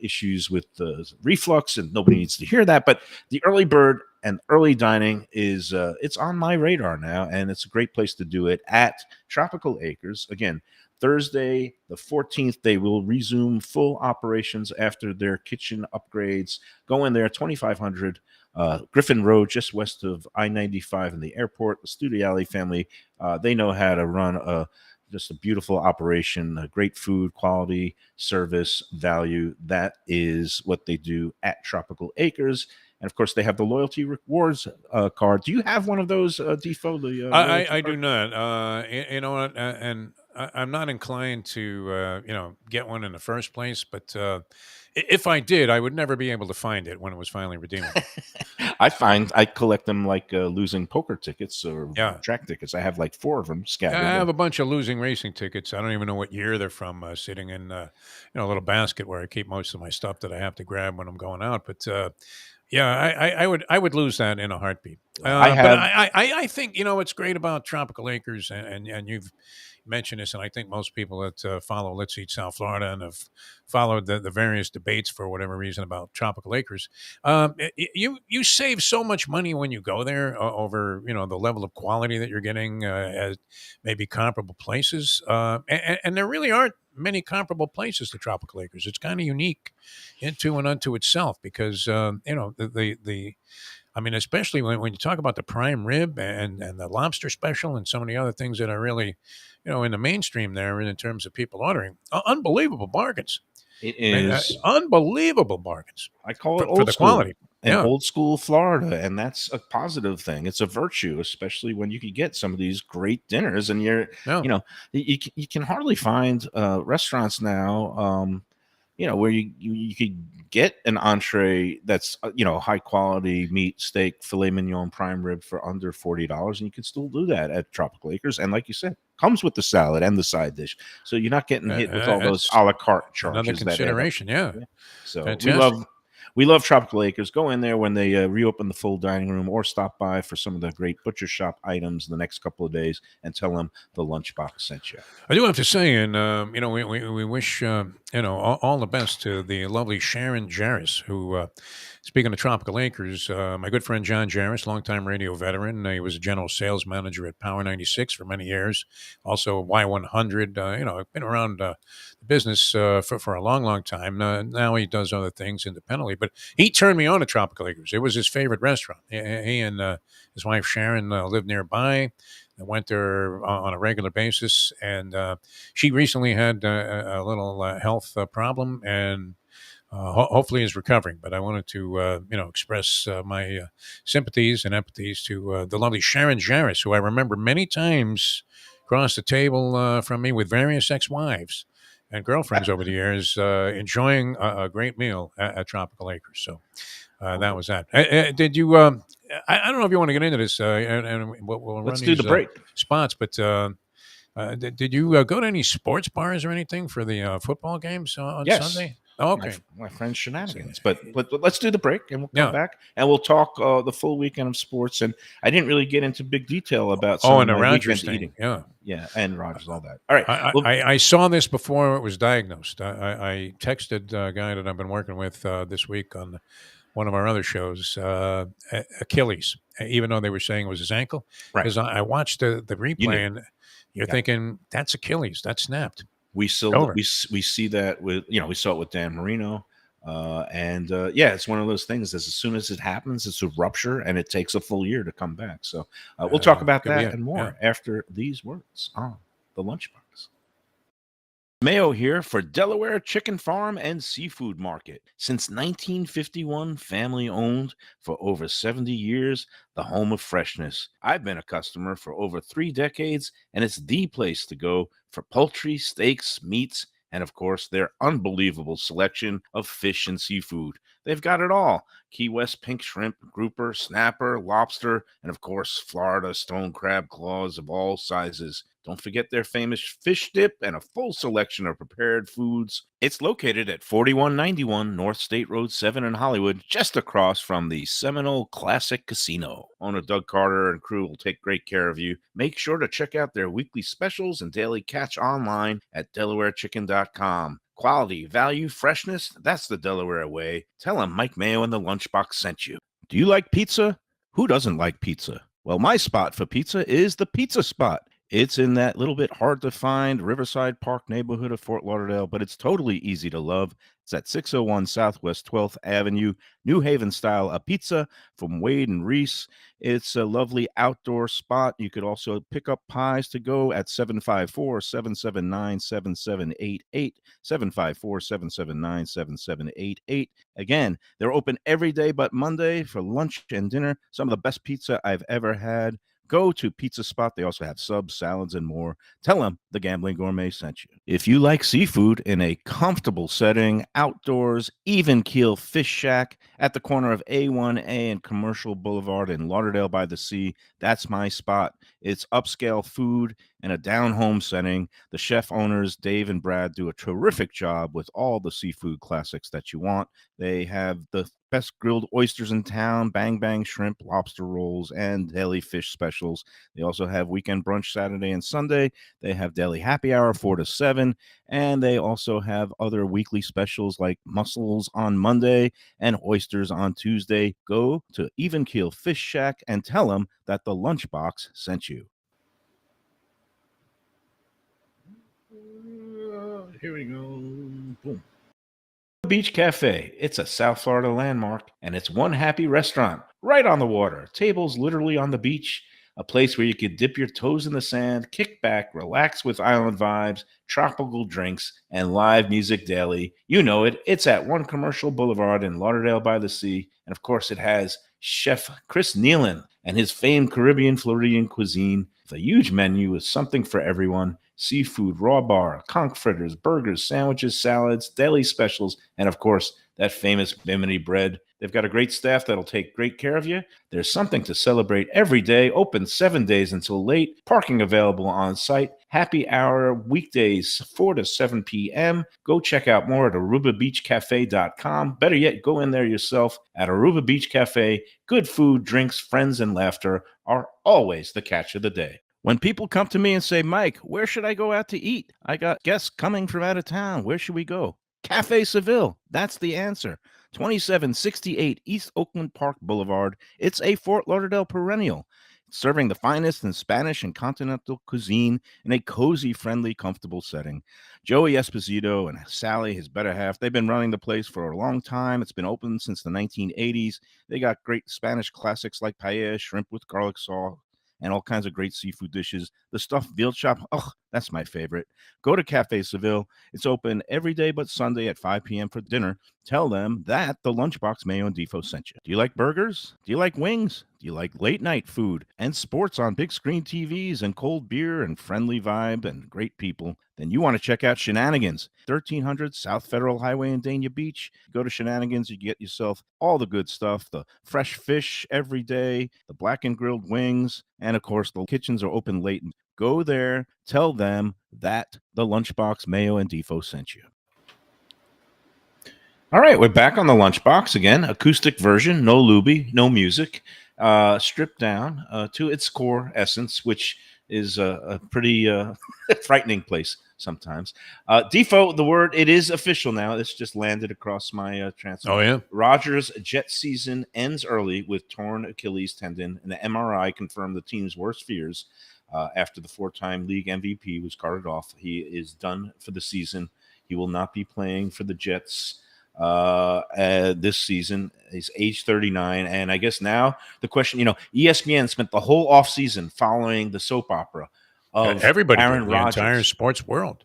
issues with the reflux, and nobody needs to hear that. But the early bird and early dining is it's on my radar now, and it's a great place to do it at Tropical Acres. Again, Thursday, the 14th, they will resume full operations after their kitchen upgrades. Go in there, 2500 Griffin Road, just west of I-95 and the airport. The Studiali family, they know how to run just a beautiful operation, great food, quality, service, value. That is what they do at Tropical Acres. And of course, they have the loyalty rewards card. Do you have one of those, Defo? I do not. You know what? And I'm not inclined to, get one in the first place. But if I did, I would never be able to find it when it was finally redeemable. I collect them like losing poker tickets or track tickets. I have like 4 of them scattered. I have a bunch of losing racing tickets. I don't even know what year they're from, sitting in a little basket where I keep most of my stuff that I have to grab when I'm going out. But I would lose that in a heartbeat. But I think what's great about Tropical Acres, and you've mentioned this, and I think most people that follow Let's Eat South Florida and have followed the various debates for whatever reason about Tropical Acres, you save so much money when you go there over the level of quality that you're getting at maybe comparable places, and there really aren't many comparable places to Tropical Acres. It's kind of unique into and unto itself because especially when you talk about the prime rib and the lobster special and so many other things that are really, in the mainstream there in terms of people ordering, unbelievable bargains. It is unbelievable bargains. I call it for the quality. Old school Florida, and that's a positive thing. It's a virtue, especially when you can get some of these great dinners, and you can hardly find restaurants now, where you could get an entree that's high quality meat, steak, filet mignon, prime rib for under $40, and you can still do that at Tropical Acres. And like you said, comes with the salad and the side dish, so you're not getting hit with all those a la carte charges. Another consideration, yeah. So fantastic. we love Tropical Acres. Go in there when they reopen the full dining room, or stop by for some of the great butcher shop items in the next couple of days, and tell them the Lunchbox sent you. I do have to say, and we wish all the best to the lovely Sharon Jarris, who, speaking of Tropical Acres, my good friend John Jarris, longtime radio veteran. He was a general sales manager at Power 96 for many years, also Y100. I've been around the business for a long, long time. Now he does other things independently, but he turned me on to Tropical Acres. It was his favorite restaurant. He and his wife Sharon lived nearby. I went there on a regular basis, and she recently had a little health problem, and hopefully is recovering. But I wanted to, express my sympathies and empathies to the lovely Sharon Jarris, who I remember many times across the table from me with various ex-wives and girlfriends over the years, enjoying a great meal at Tropical Acres. So that was that. Did you? I don't know if you want to get into this, and we'll Let's run do these, the break. spots. But did you go to any sports bars or anything for the football games on Sunday? Oh, okay. My friend's shenanigans. But let's do the break, and we'll come back, and we'll talk the full weekend of sports. And I didn't really get into big detail about and the Rodgers thing. Eating. Yeah, and Rodgers, all that. All right. I saw this before it was diagnosed. I texted a guy that I've been working with this week on one of our other shows, Achilles, even though they were saying it was his ankle. Because I watched the replay, and you're thinking, that's Achilles. That snapped. We see that with we saw it with Dan Marino, and it's one of those things. As soon as it happens, it's a rupture, and it takes a full year to come back. So we'll talk about that and more after these words on the Lunchbox. Mayo here for Delaware Chicken Farm and Seafood Market. Since 1951, family owned for over 70 years, the home of freshness. I've been a customer for over 3 decades, and it's the place to go for poultry, steaks, meats, and of course, their unbelievable selection of fish and seafood. They've got it all: Key West pink shrimp, grouper, snapper, lobster, and of course, Florida stone crab claws of all sizes. Don't forget their famous fish dip and a full selection of prepared foods. It's located at 4191 North State Road 7 in Hollywood, just across from the Seminole Classic Casino. Owner Doug Carter and crew will take great care of you. Make sure to check out their weekly specials and daily catch online at DelawareChicken.com. Quality, value, freshness, that's the Delaware way. Tell them Mike Mayo and the Lunchbox sent you. Do you like pizza? Who doesn't like pizza? Well, my spot for pizza is the Pizza Spot. It's in that little bit hard to find Riverside Park neighborhood of Fort Lauderdale, but it's totally easy to love. It's at 601 Southwest 12th Avenue, New Haven style a pizza from Wade and Reese. It's a lovely outdoor spot. You could also pick up pies to go at 754-779-7788, 754-779-7788. Again, they're open every day but Monday for lunch and dinner. Some of the best pizza I've ever had. Go to Pizza Spot. They also have subs, salads, and more. Tell them the Gambling Gourmet sent you. If you like seafood in a comfortable setting, outdoors, even keel fish shack at the corner of A1A and Commercial Boulevard in Lauderdale by the Sea, that's my spot. It's upscale food in a down-home setting. The chef owners, Dave and Brad, do a terrific job with all the seafood classics that you want. They have the best grilled oysters in town, bang bang shrimp, lobster rolls, and daily fish specials. They also have weekend brunch Saturday and Sunday. They have daily happy hour 4 to 7, and they also have other weekly specials like mussels on Monday and oysters on Tuesday. Go to Even Keel Fish Shack and tell them that the Lunchbox sent you. Here we go. Boom. Beach Cafe. It's a South Florida landmark, and it's one happy restaurant right on the water. Tables literally on the beach. A place where you could dip your toes in the sand, kick back, relax with island vibes, tropical drinks, and live music daily. You know it. It's at One Commercial Boulevard in Lauderdale by the Sea. And of course, it has Chef Chris Nealon and his famed Caribbean Floridian cuisine. The huge menu is something for everyone. Seafood, raw bar, conch fritters, burgers, sandwiches, salads, daily specials, and of course, that famous Bimini bread. They've got a great staff that'll take great care of you. There's something to celebrate every day. Open 7 days until late. Parking available on site. Happy hour weekdays 4 to 7 p.m. Go check out more at ArubaBeachCafe.com. Better yet, go in there yourself at Aruba Beach Cafe. Good food, drinks, friends, and laughter are always the catch of the day. When people come to me and say, Mike, where should I go out to eat? I got guests coming from out of town. Where should we go? Cafe Seville. That's the answer. 2768 East Oakland Park Boulevard. It's a Fort Lauderdale perennial, serving the finest in Spanish and continental cuisine in a cozy, friendly, comfortable setting. Joey Esposito and Sally, his better half, they've been running the place for a long time. It's been open since the 1980s. They got great Spanish classics like paella, shrimp with garlic sauce, and all kinds of great seafood dishes. The stuffed veal chop, that's my favorite. Go to Cafe Seville. It's open every day but Sunday at 5 p.m. for dinner. Tell them that the Lunchbox Mayo and Defo sent you. Do you like burgers? Do you like wings? Do you like late night food and sports on big screen TVs and cold beer and friendly vibe and great people? Then you want to check out Shenanigans, 1300 South Federal Highway in Dania Beach. Go to Shenanigans, you get yourself all the good stuff, the fresh fish every day, the blackened grilled wings, and of course, the kitchens are open late. Go there, tell them that the Lunchbox Mayo and Defo sent you. All right, we're back on the Lunchbox again. Acoustic version, no Lubie, no music, stripped down to its core essence, which is a pretty frightening place sometimes. Defo, the word, it is official now. It's just landed across my transfer. Oh, yeah? Rogers' Jet season ends early with torn Achilles tendon, and the MRI confirmed the team's worst fears after the four-time league MVP was carted off. He is done for the season. He will not be playing for the Jets this season. He's age 39, and I guess now the question, ESPN spent the whole offseason following the soap opera of everybody, Aaron the Rodgers. entire sports world.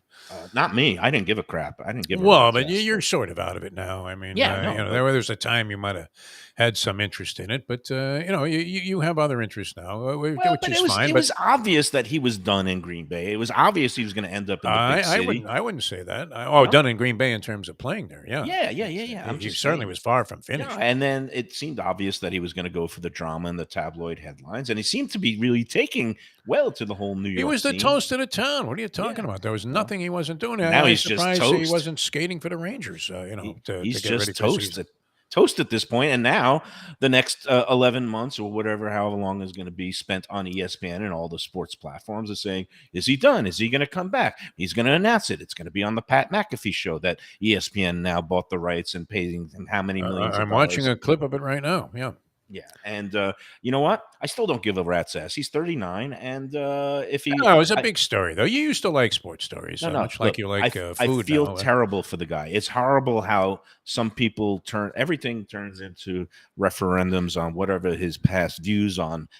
Not me. I didn't give a crap. I didn't give a Well, rat's but ass. you're sort of out of it now. I mean, Yeah, no, but there was a time you might have had some interest in it, but you have other interests now, well, which but is it was fine. it But was obvious that he was done in Green Bay. It was obvious he was going to end up in the big city. I wouldn't say that. No? Done in Green Bay in terms of playing there. Yeah, Yeah. I'm he just certainly saying. was far from No, finished. and then it seemed obvious that he was going to go for the drama and the tabloid headlines, and he seemed to be really taking well to the whole New He York was the scene. toast of the town. What are you talking Yeah. about? There was Well, nothing he wasn't doing. now I'm he's just surprised he toast. wasn't skating for the Rangers. To He's get ready just for the season. toast at this point, and now the next 11 months or whatever, however long is going to be spent on ESPN and all the sports platforms is saying, is he done? Is he going to come back? He's going to announce it. It's going to be on the Pat McAfee show that ESPN now bought the rights and paying him how many millions of I'm watching dollars. a clip of it right now. Yeah. Yeah, and you know what? I still don't give a rat's ass. He's 39, and if he, No, it was a I, big story, though. You used to like sports stories, no, much like look, you like I food feel now. terrible for the guy. It's horrible how some people everything turns into referendums on whatever his past views on,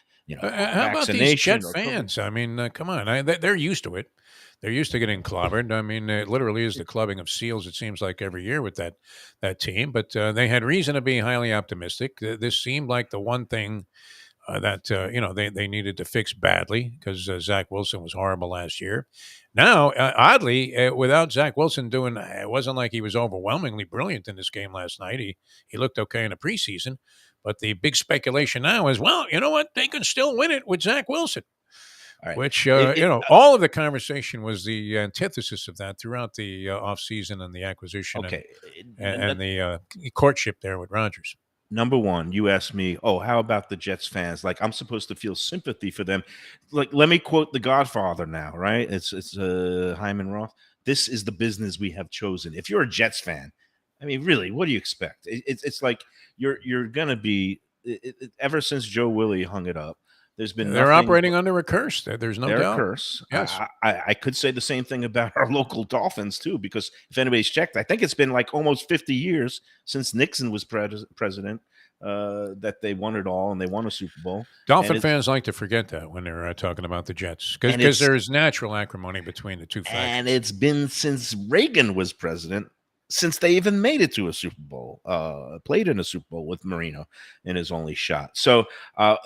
How about these Jet vaccination or COVID. fans? I mean, come on. They're used to it. They're used to getting clobbered. I mean, it literally is the clubbing of seals, it seems like, every year with that team. But they had reason to be highly optimistic. This seemed like the one thing that they needed to fix badly because Zach Wilson was horrible last year. Now, oddly, without Zach Wilson doing, it wasn't like he was overwhelmingly brilliant in this game last night. He looked okay in the preseason, but the big speculation now is, well, you know what? They can still win it with Zach Wilson. All right, Which it, all of the conversation was the antithesis of that throughout the offseason and the acquisition okay. and the courtship there with Rodgers. Number one, you asked me, oh, how about the Jets fans? Like, I'm supposed to feel sympathy for them. Like, let me quote The Godfather now, right? It's Hyman Roth. This is the business we have chosen. If you're a Jets fan, I mean, really, what do you expect? It's like you're gonna be. Ever since Joe Willie hung it up, there's been They're nothing operating under a curse. There's no they're a doubt. curse. Yes. I could say the same thing about our local Dolphins too, because if anybody's checked, I think it's been like almost 50 years since Nixon was president that they won it all and they won a Super Bowl. Dolphin fans like to forget that when they're talking about the Jets because there's natural acrimony between the two factions. And it's been since Reagan was president since they even made it to a Super Bowl, played in a Super Bowl with Marino in his only shot. So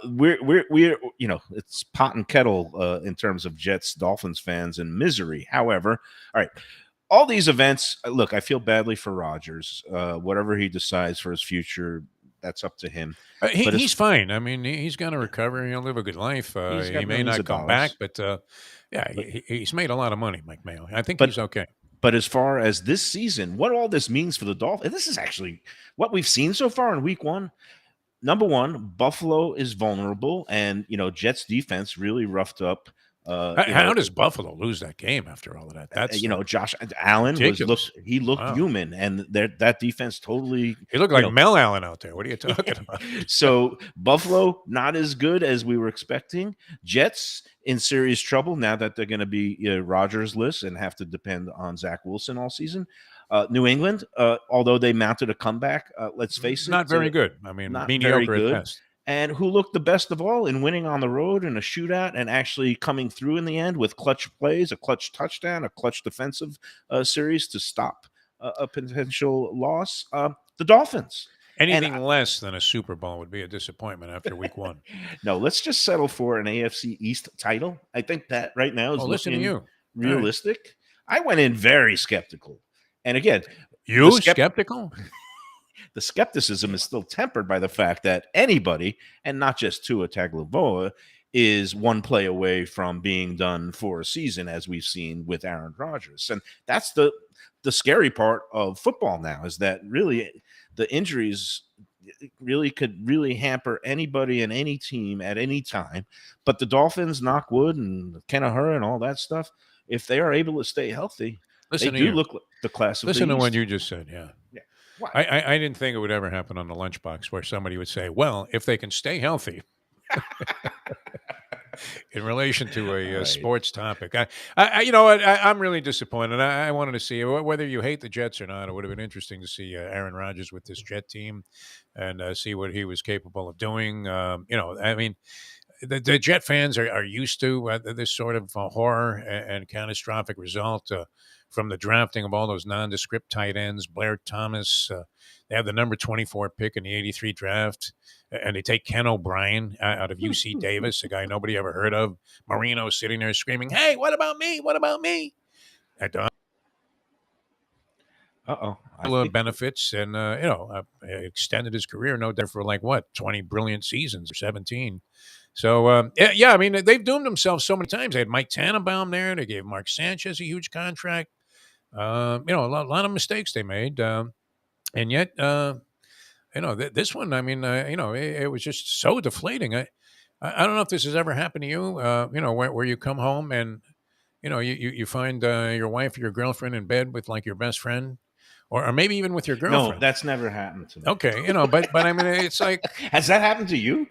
we're it's pot and kettle in terms of Jets, Dolphins fans and misery. However, all right, all these events, look, I feel badly for Rodgers. Whatever he decides for his future, that's up to him. He's fine. I mean, he's going to recover. He'll live a good life. He may not come back, but he's made a lot of money, Mike Mayo. I think he's okay. But as far as this season, what all this means for the Dolphins, this is actually what we've seen so far in week one. Number one, Buffalo is vulnerable, and Jets defense really roughed up. How does Buffalo lose that game after all of that? That's Josh Allen ridiculous. looked human, and that defense totally. He looked like Mel Allen out there. What are you talking about? So Buffalo not as good as we were expecting. Jets in serious trouble now that they're going to be Rodgers list and have to depend on Zach Wilson all season. New England, although they mounted a comeback, let's face it, not very good. I mean, not mediocre very good. at best. And who looked the best of all in winning on the road in a shootout and actually coming through in the end with clutch plays, a clutch touchdown, a clutch defensive series to stop a potential loss. The Dolphins. Anything less than a Super Bowl would be a disappointment after week one. No, let's just settle for an AFC East title. I think that right now is looking realistic. Right. I went in very skeptical. And again, skeptical? The skepticism is still tempered by the fact that anybody, and not just Tua Tagovailoa, is one play away from being done for a season, as we've seen with Aaron Rodgers. And that's the scary part of football now, is that really the injuries really could hamper anybody and any team at any time. But the Dolphins, knock wood, and Kenahura and all that stuff, if they are able to stay healthy, they do look like the class of the East. Listen to what you just said, yeah. What? I didn't think it would ever happen on the Lunchbox where somebody would say, well, if they can stay healthy in relation to a sports topic. I'm really disappointed. I wanted to see, whether you hate the Jets or not, it would have been interesting to see Aaron Rodgers with this Jet team and see what he was capable of doing. I mean, the Jet fans are used to this sort of horror and catastrophic result. from the drafting of all those nondescript tight ends, Blair Thomas. They have the number 24 pick in the 83 draft, and they take Ken O'Brien out of UC Davis, a guy nobody ever heard of. Marino sitting there screaming, "Hey, what about me? What about me?" Benefits and extended his career no doubt for 20 brilliant seasons or 17. So I mean they've doomed themselves so many times. They had Mike Tannenbaum there. They gave Mark Sanchez a huge contract. A lot of mistakes they made, and yet this one. I mean it was just so deflating. I don't know if this has ever happened to you. Where you come home and you find your wife or your girlfriend in bed with your best friend. Or maybe even with your girlfriend. No, that's never happened to me. Okay, but I mean, it's like has that happened to you?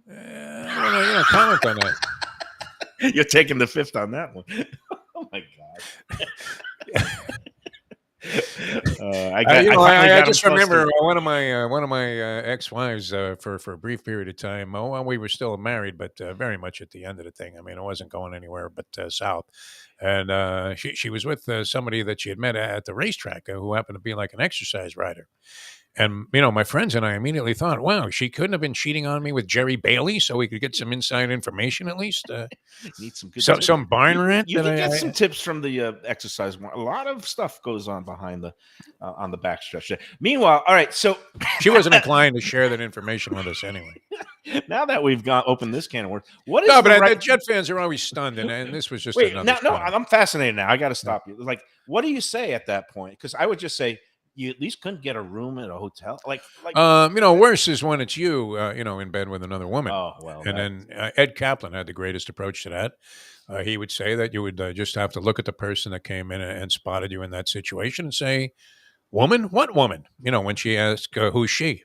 I don't know, comment on that. You're taking the fifth on that one. Oh my god! I just remember one of my ex-wives for a brief period of time. Well, we were still married, but very much at the end of the thing. I mean, it wasn't going anywhere but south. And she was with somebody that she had met at the racetrack who happened to be like an exercise rider. And, my friends and I immediately thought, wow, she couldn't have been cheating on me with Jerry Bailey so we could get some inside information at least. Need some good some barn rant. You can get some tips from the exercise. A lot of stuff goes on behind the on the backstretch there. Meanwhile, all right, so she wasn't inclined to share that information with us anyway. Now that we've opened this can of worms, what is the Jet fans are always stunned, and this was just another. No, I'm fascinated now. I got to stop you. Like, what do you say at that point? Because I would just say, you at least couldn't get a room at a hotel. Worse is when it's you, in bed with another woman. Oh, well. And then Ed Kaplan had the greatest approach to that. He would say that you would just have to look at the person that came in and spotted you in that situation and say, woman? What woman? When she asked, who's she?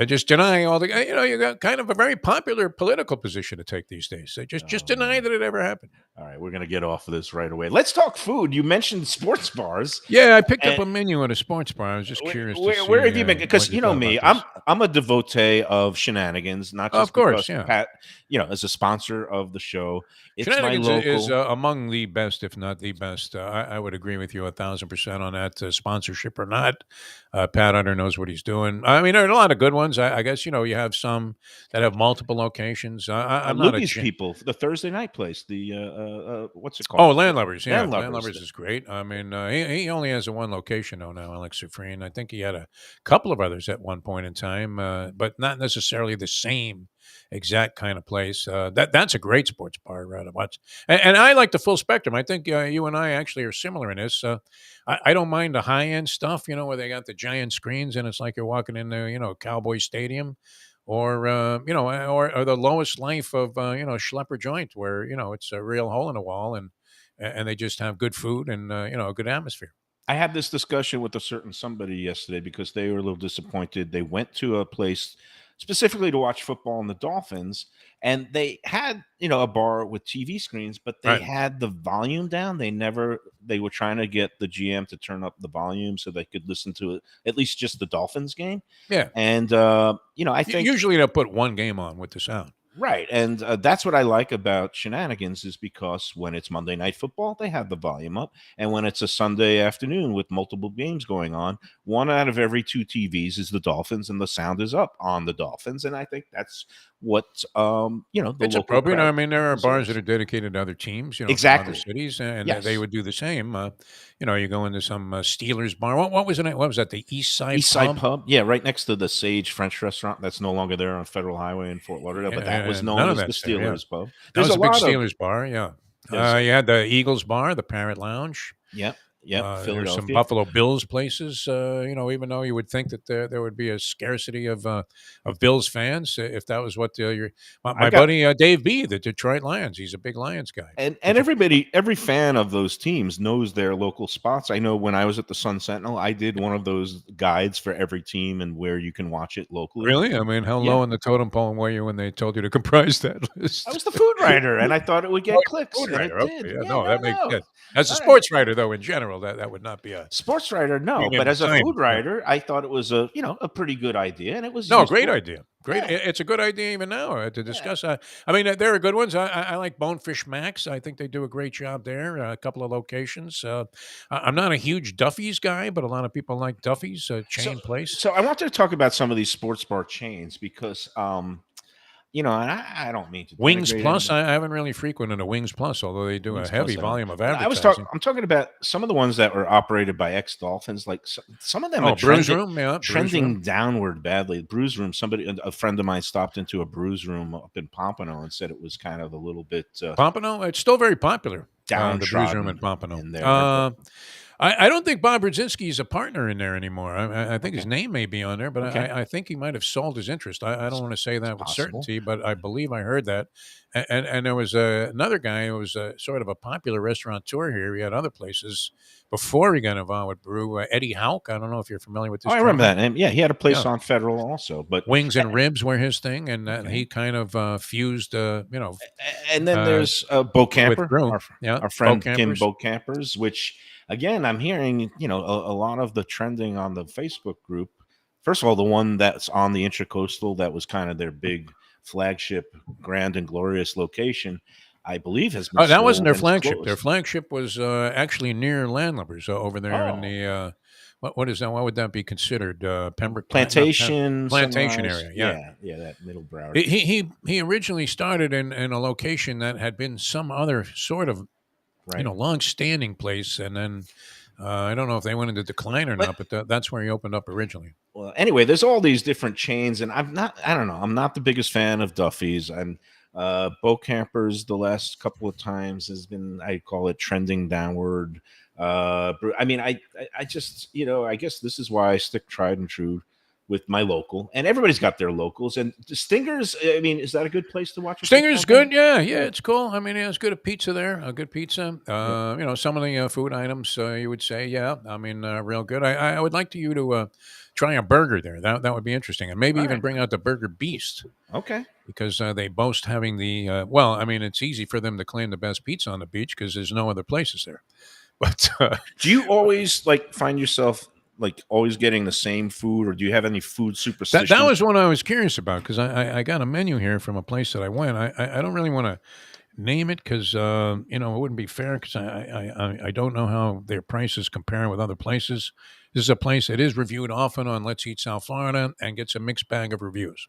Just deny all the, you got kind of a very popular political position to take these days. So just deny that it ever happened. All right, we're going to get off of this right away. Let's talk food. You mentioned sports bars. Yeah, I picked up a menu at a sports bar. I was just curious to see. Where have you been? Because you know me, I'm a devotee of Shenanigans, not just of course, because Pat, as a sponsor of the show. It's Shenanigans my local. Is among the best, if not the best. I would agree with you 1,000% on that. Sponsorship or not, Pat Under knows what he's doing. I mean, there are a lot of good ones. I guess you have some that have multiple locations. I'm not Lubie's people, the Thursday night place, the what's it called? Oh, Landlubbers. Yeah, Landlubbers is great. I mean, he only has a one location though now, Alex Sufreen. I think he had a couple of others at one point in time, but not necessarily the same exact kind of place. That's a great sports bar to watch. And I like the full spectrum. I think you and I actually are similar in this. I don't mind the high end stuff, where they got the giant screens and it's like you're walking into, Cowboy Stadium. Or or the lowest life of Schlepper joint where it's a real hole in the wall and they just have good food and a good atmosphere. I had this discussion with a certain somebody yesterday because they were a little disappointed. They went to a place specifically to watch football and the Dolphins, and they had a bar with TV screens, but they had the volume down. They were trying to get the GM to turn up the volume so they could listen to it, at least just the Dolphins game. Yeah, and I think usually they'll put one game on with the sound. Right, and that's what I like about Shenanigans is because when it's Monday Night Football, they have the volume up, and when it's a Sunday afternoon with multiple games going on, one out of every two TVs is the Dolphins, and the sound is up on the Dolphins, and I think that's what the it's local appropriate. crowd I mean, there are deserves. bars that are dedicated to other teams, from Exactly. other cities, and Yes. they would do the same. You go into some Steelers bar. What was it? What was that? The East Side Pub? Yeah, right next to the Sage French restaurant. That's no longer there on Federal Highway in Fort Lauderdale, but that was known as the Steelers Pub. That was a big lot Steelers bar. Yeah, you had the Eagles bar, the Parrot Lounge. Yep. There's Philadelphia. some Buffalo Bills places. Even though you would think that there would be a scarcity of Bills fans, if that was what my buddy Dave B, the Detroit Lions, he's a big Lions guy. And every fan of those teams knows their local spots. I know when I was at the Sun Sentinel, I did one of those guides for every team and where you can watch it locally. Really? I mean, how low on the totem pole were you when they told you to comprise that list? I was the food writer, and I thought it would get clicks. Food and writer. it Okay. did. Yeah, that makes sense. As a All sports writer, though, in general. general, that would not be a Sports writer, no, but as a assignment. food writer, I thought it was a pretty good idea, and it was No, great useful. idea. Great. Yeah, It's a good idea even now to yeah. discuss. I mean, there are good ones. I like Bonefish Max. I think they do a great job there. A couple of locations. I'm not a huge Duffy's guy, but a lot of people like Duffy's So, chain place. so I wanted to talk about some of these sports bar chains because, and I don't mean to Wings denigrate Plus. anybody. I haven't really frequented a Wings Plus, although they do a Wings heavy Plus, volume of But advertising. I'm talking about some of the ones that were operated by ex-Dolphins. Like some of them are Bruise Room, yeah, Bruise trending Room. downward badly. Bruise Room. A friend of mine stopped into a Bruise Room up in Pompano and said it was kind of a little bit Pompano. It's still very popular. The Bruise Room downtrodden in Pompano. in there. I don't think Bob Brzezinski is a partner in there anymore. I think his Okay. name may be on there, but Okay. I think he might have sold his interest. I don't want to say that with possible. certainty, but I believe I heard that. And there was another guy who was sort of a popular restaurateur here. He had other places before he got involved with Brew. Eddie Hauk. I don't know if you're familiar with this. Oh, I remember gentleman. that name. Yeah, he had a place Yeah. on Federal also, but Wings and ribs were his thing, and Okay. he kind of fused, and then there's Bo Camper, Brew. Yeah, our friend Bo Kim Campers. Bo Campers, which again I'm hearing a lot of the trending on the Facebook group. First of all, the one that's on the Intracoastal that was kind of their big flagship, grand and glorious location, I believe has been. Oh, that wasn't sold their and is flagship. Their closed. flagship was actually near Landlubbers over there in Oh. the what is that? What would that be considered? Pembroke Plantation, Plantation Sunrise. area. Yeah. yeah, that middle Broward. He originally started in a location that had been some other sort of Right. long-standing place, and then I don't know if they went into decline or not, but that's where he opened up originally. Well, anyway, there's all these different chains, and I don't know. I'm not the biggest fan of Duffy's. And Bo Campers the last couple of times has been, I call it trending downward. I mean, I just, I guess this is why I stick tried and true with my local, and everybody's got their locals. And Stingers, I mean, is that a good place to watch? Stinger's good, yeah, it's cool. I mean, it's good pizza there, a good pizza. Some of the food items you would say, yeah, I mean, real good. I would like you to try a burger there. That would be interesting, and maybe All even right. bring out the Burger Beast Okay. because they boast having the. Well, I mean, it's easy for them to claim the best pizza on the beach because there's no other places there. But Do you always find yourself always getting the same food, or do you have any food superstitions? that was one I was curious about because I got a menu here from a place that I went. I don't really want to name it because it wouldn't be fair because I don't know how their prices compare with other places. This is a place that is reviewed often on Let's Eat South Florida and gets a mixed bag of reviews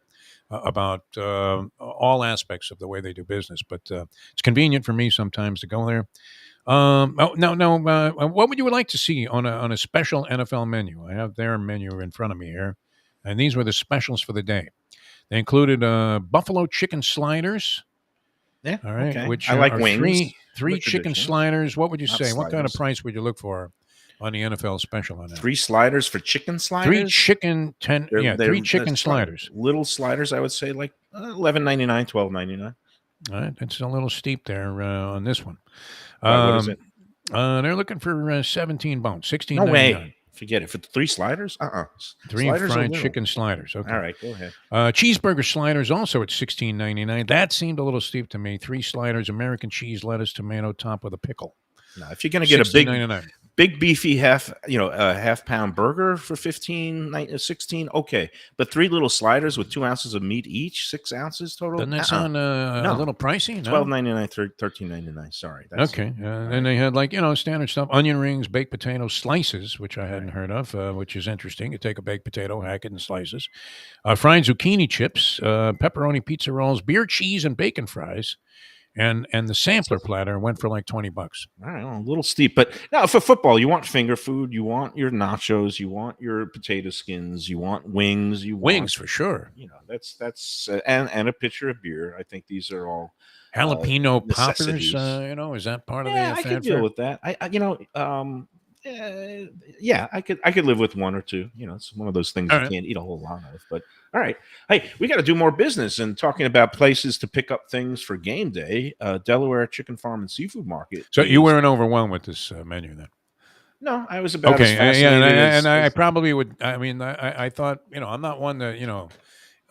about all aspects of the way they do business. But it's convenient for me sometimes to go there. What would you like to see on a special NFL menu? I have their menu in front of me here, and these were the specials for the day. They included buffalo chicken sliders. Yeah. All right, Okay. which I like are wings. three With chicken tradition. sliders. What would you Not say? What kind of sliders. price would you look for on the NFL special on that? 3 sliders for chicken sliders. Three chicken They're chicken sliders. Little sliders, I would say, like $11.99, $12.99. All right, it's a little steep there on this one. What is it? They're looking for 17 bones, No $16.99. way. Forget it. For 3 sliders? Three Sliders are fried little. chicken sliders. Okay. All right, go ahead. Cheeseburger sliders also at $16.99. That seemed a little steep to me. 3 sliders, American cheese, lettuce, tomato, top with a pickle. Now, if you're going to get a $16.99. big beefy half pound burger for 16, okay, but 3 little sliders with 2 ounces of meat each, 6 ounces total. Doesn't that sound a little pricey? No? $12.99, $13.99. Sorry. That's Okay. And they had standard stuff, onion rings, baked potato slices, which I hadn't heard of, which is interesting. You take a baked potato, hack it in slices. Fried zucchini chips, pepperoni pizza rolls, beer cheese, and bacon fries. And the sampler platter went for like $20. All right, well, a little steep, but now for football, you want finger food, you want your nachos, you want your potato skins, you want wings, Wings for sure. That's and a pitcher of beer. I think these are all Jalapeno poppers, necessities. Is that part of Yeah, the I could fanfare? deal with that. I could live with 1 or 2. It's one of those things All you right. can't eat a whole lot of. But all right, hey, we got to do more business. And talking about places to pick up things for game day, Delaware Chicken Farm and Seafood Market. So you weren't overwhelmed with this menu then? No, I was about as Okay, fascinated and I as probably would. I mean, I thought I'm not one that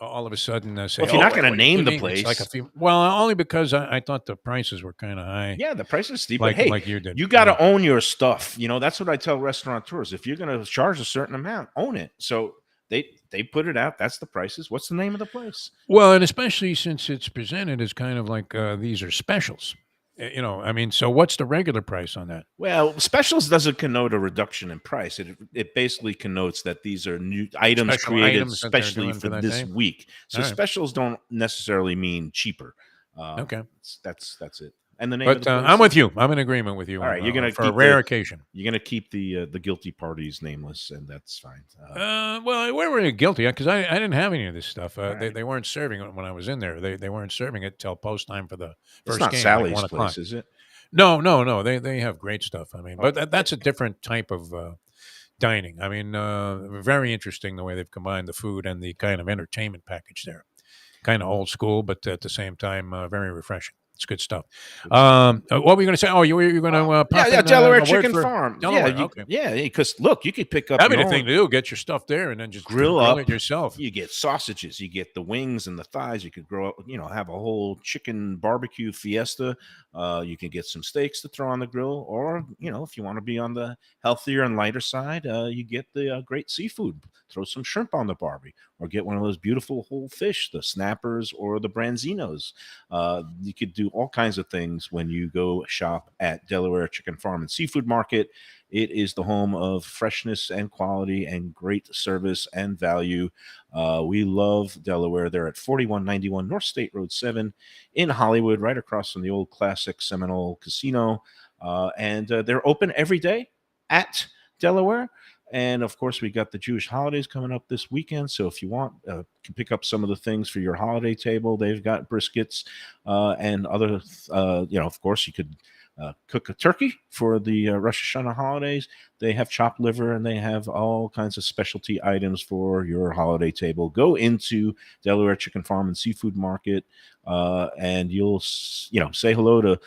all of a sudden say, Well, if you're not wait, gonna what are you name the kidding? It's like place, well, only because I thought the prices were kind of high, yeah, the price is steep, but hey, like you did. you got to own your stuff. That's what I tell restaurateurs. If you're going to charge a certain amount, own it. So they put it out. That's the prices. What's the name of the place? Well, and especially since it's presented as kind of like these are specials. I mean, so what's the regular price on that? Well, specials doesn't connote a reduction in price. It basically connotes that these are new items Special created items that they're especially doing for for that this day? week. So All right. specials don't necessarily mean cheaper. Okay. That's it. And the name of But the place I'm with is- you. I'm in agreement with you. All right, you're gonna for a keep rare occasion. You're gonna keep the guilty parties nameless, and that's fine. Well, we were guilty because I didn't have any of this stuff. right. They weren't serving it when I was in there. They weren't serving it till post time for the It's first not game, Sally's like 1 o'clock. place, is it? No. They have great stuff. I mean, but that's a different type of dining. I mean, very interesting the way they've combined the food and the kind of entertainment package there. Kind of old school, but at the same time, very refreshing. It's good stuff. What were you going to say? Oh, you were going to pop in, Delaware a word Chicken for Farm. Delaware, okay. Yeah, because look, you could pick up That'd be your the thing own- to do. Get your stuff there and then just grill up it yourself. You get sausages, you get the wings and the thighs. You could have a whole chicken barbecue fiesta. You can get some steaks to throw on the grill, or if you want to be on the healthier and lighter side, you get the great seafood. Throw some shrimp on the barbie, or get one of those beautiful whole fish, the snappers or the branzinos. You could do all kinds of things when you go shop at Delaware Chicken Farm and Seafood Market. It is the home of freshness and quality and great service and value. We love Delaware. They're at 4191 North State Road 7 in Hollywood, right across from the old classic Seminole Casino. And they're open every day at Delaware. And of course, we got the Jewish holidays coming up this weekend. So if you want, can pick up some of the things for your holiday table. They've got briskets and other, of course, you could cook a turkey for the Rosh Hashanah holidays. They have chopped liver, and they have all kinds of specialty items for your holiday table. Go into Delaware Chicken Farm and Seafood Market, and you'll say hello to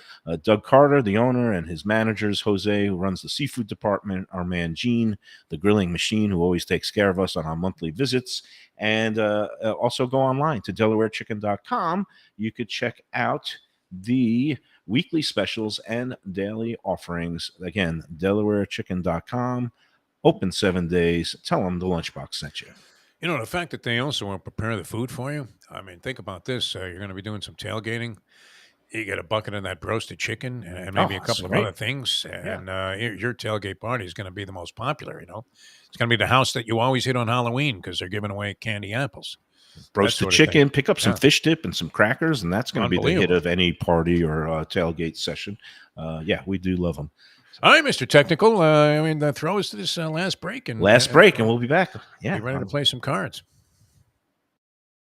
Doug Carter, the owner, and his managers, Jose, who runs the seafood department, our man Gene, the grilling machine, who always takes care of us on our monthly visits. And also go online to DelawareChicken.com. You could check out the weekly specials and daily offerings. Again, DelawareChicken.com. Open 7 days. Tell them the Lunchbox sent you. The fact that they also want to prepare the food for you. I mean, think about this. You're going to be doing some tailgating. You get a bucket of that roasted chicken and maybe a couple of other things. And your tailgate party is going to be the most popular, It's going to be the house that you always hit on Halloween because they're giving away candy apples. Roasted chicken, pick up some fish dip and some crackers, and that's going to be the hit of any party or tailgate session. We do love them. All right, Mr. Technical. Throw us to this last break. And we'll be back. Yeah. Be ready to play some cards.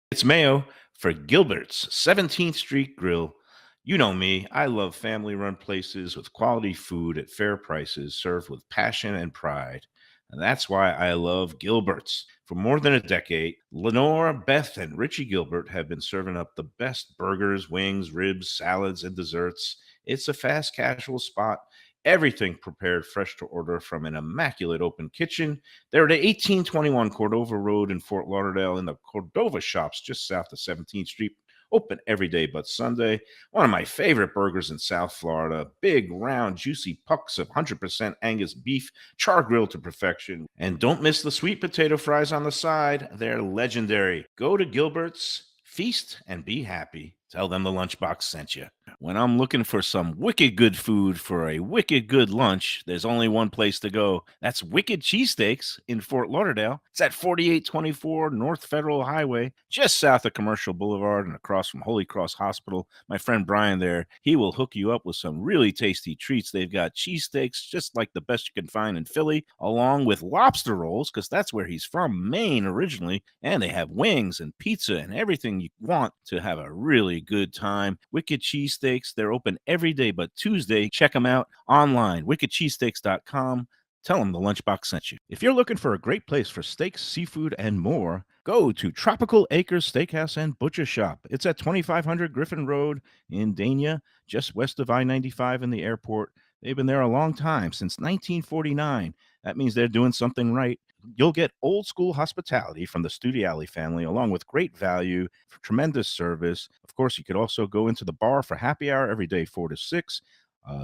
It's Mayo for Gilbert's 17th Street Grill. You know me. I love family-run places with quality food at fair prices, served with passion and pride. And that's why I love Gilbert's. For more than a decade, Lenore, Beth, and Richie Gilbert have been serving up the best burgers, wings, ribs, salads, and desserts. It's a fast casual spot. Everything prepared fresh to order from an immaculate open kitchen. They're at 1821 Cordova Road in Fort Lauderdale in the Cordova Shops just south of 17th Street. Open every day but Sunday. One of my favorite burgers in South Florida. Big, round, juicy pucks of 100% Angus beef, char grilled to perfection. And don't miss the sweet potato fries on the side. They're legendary. Go to Gilbert's, feast, and be happy. Tell them the Lunchbox sent you. When I'm looking for some wicked good food for a wicked good lunch, there's only one place to go. That's Wicked Cheesesteaks in Fort Lauderdale. It's at 4824 North Federal Highway, just south of Commercial Boulevard and across from Holy Cross Hospital. My friend Brian there, he will hook you up with some really tasty treats. They've got cheesesteaks just like the best you can find in Philly, along with lobster rolls, because that's where he's from, Maine originally. And they have wings and pizza and everything you want to have a really good time. Wicked Cheesesteaks, they're open every day but Tuesday. Check them out online, wickedcheesesteaks.com. Tell them the Lunchbox sent you. If you're looking for a great place for steaks, seafood, and more, go to Tropical Acres Steakhouse and Butcher Shop. It's at 2500 Griffin Road in Dania, just west of I-95 in the airport. They've been there a long time, since 1949. That means they're doing something right. You'll get old school hospitality from the Studiali family, along with great value, tremendous service. Of course, you could also go into the bar for happy hour every day, 4 to 6.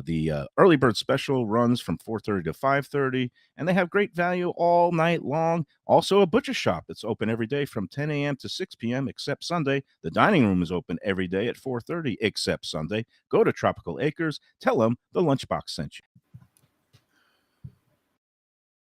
The early bird special runs from 4:30 to 5:30, and they have great value all night long. Also, a butcher shop that's open every day from 10 a.m. to 6 p.m. except Sunday. The dining room is open every day at 4:30 except Sunday. Go to Tropical Acres. Tell them the Lunchbox sent you.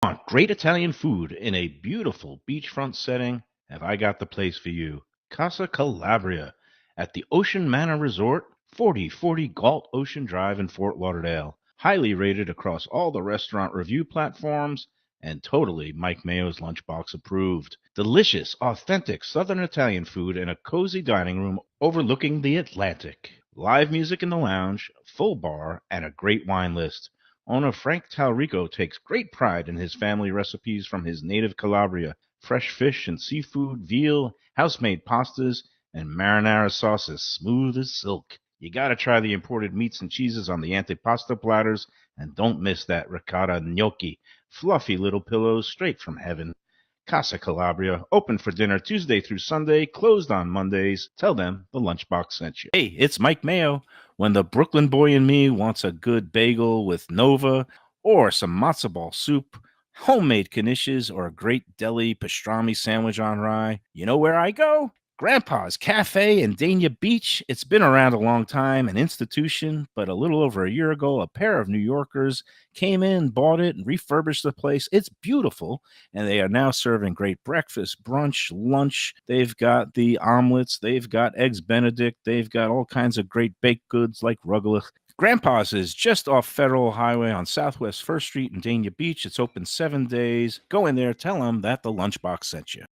Want great Italian food in a beautiful beachfront setting? Have I got the place for you? Casa Calabria at the Ocean Manor Resort, 4040 Galt Ocean Drive in Fort Lauderdale. Highly rated across all the restaurant review platforms and totally Mike Mayo's Lunchbox approved. Delicious, authentic Southern Italian food in a cozy dining room overlooking the Atlantic. Live music in the lounge, full bar, and a great wine list. Owner Frank Talrico takes great pride in his family recipes from his native Calabria. Fresh fish and seafood, veal, house-made pastas, and marinara sauces smooth as silk. You gotta try the imported meats and cheeses on the antipasto platters, and don't miss that ricotta gnocchi. Fluffy little pillows straight from heaven. Casa Calabria, open for dinner Tuesday through Sunday, closed on Mondays. Tell them the Lunchbox sent you. Hey, it's Mike Mayo. When the Brooklyn boy in me wants a good bagel with Nova or some matzo ball soup, homemade knishes, or a great deli pastrami sandwich on rye, you know where I go? Grandpa's Cafe in Dania Beach. It's been around a long time, an institution, but a little over a year ago, a pair of New Yorkers came in, bought it, and refurbished the place. It's beautiful, and they are now serving great breakfast, brunch, lunch. They've got the omelets, they've got eggs Benedict, they've got all kinds of great baked goods like rugelach. Grandpa's is just off Federal Highway on Southwest 1st Street in Dania Beach. It's open 7 days. Go in there, tell them that the Lunchbox sent you.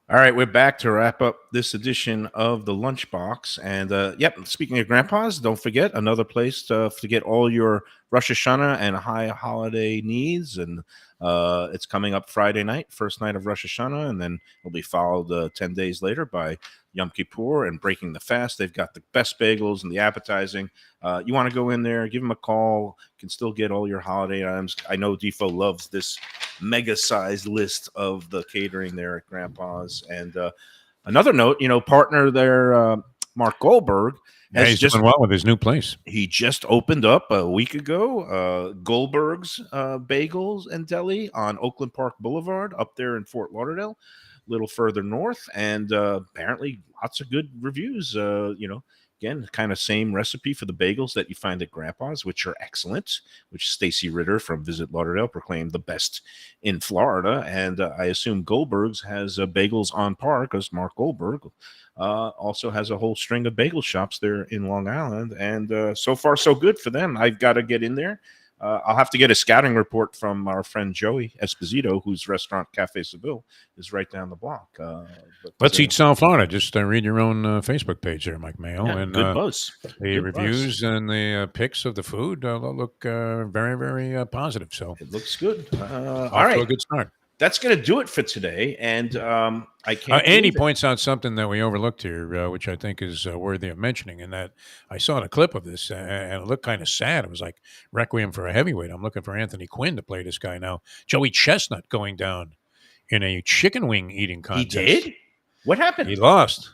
All right, we're back to wrap up this edition of the Lunchbox. And speaking of Grandpa's, don't forget another place to get all your Rosh Hashanah and high holiday needs. And it's coming up Friday night, first night of Rosh Hashanah, and then it'll be followed 10 days later by Yom Kippur and breaking the fast. They've got the best bagels and the appetizing. You want to go in there, give them a call. You can still get all your holiday items. I know Defo loves this mega-sized list of the catering there at Grandpa's. And another note, partner there, Mark Goldberg, he's doing well with his new place. He just opened up a week ago, Goldberg's Bagels and Deli on Oakland Park Boulevard up there in Fort Lauderdale, a little further north, and apparently lots of good reviews. Again, kind of same recipe for the bagels that you find at Grandpa's, which are excellent, which Stacy Ritter from Visit Lauderdale proclaimed the best in Florida. And I assume Goldberg's has bagels on par because Mark Goldberg also has a whole string of bagel shops there in Long Island. And so far, so good for them. I've got to get in there. I'll have to get a scouting report from our friend Joey Esposito, whose restaurant Cafe Seville is right down the block. Let's eat South Florida. Just read your own Facebook page there, Mike Mayo. Yeah, and good buzz. The good reviews buzz. And the pics of the food look very, very positive. So it looks good. All right, right, a good start. That's going to do it for today. And I can't. Andy points out something that we overlooked here, which I think is worthy of mentioning. In that I saw a clip of this, and it looked kind of sad. It was like Requiem for a Heavyweight. I'm looking for Anthony Quinn to play this guy now. Joey Chestnut going down in a chicken wing eating contest. He did? What happened? He lost.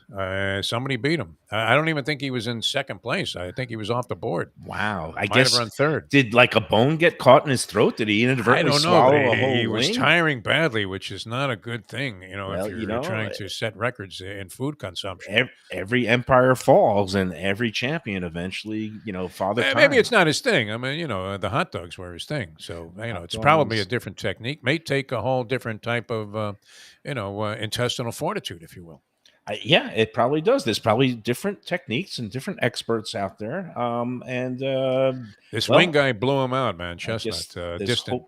Somebody beat him. I don't even think he was in second place. I think he was off the board. Wow. I Might guess have run third. Did like a bone get caught in his throat? Did he inadvertently swallow a whole He was wing? tiring badly, which is not a good thing, if you're trying to set records in food consumption. Every empire falls, and every champion eventually, father time. Maybe it's not his thing. I mean, the hot dogs were his thing. So, it's probably a different technique. May take a whole different type of, intestinal fortitude, if you will. Yeah, it probably does. There's probably different techniques and different experts out there. This wing guy blew him out, man. Chestnut, distant.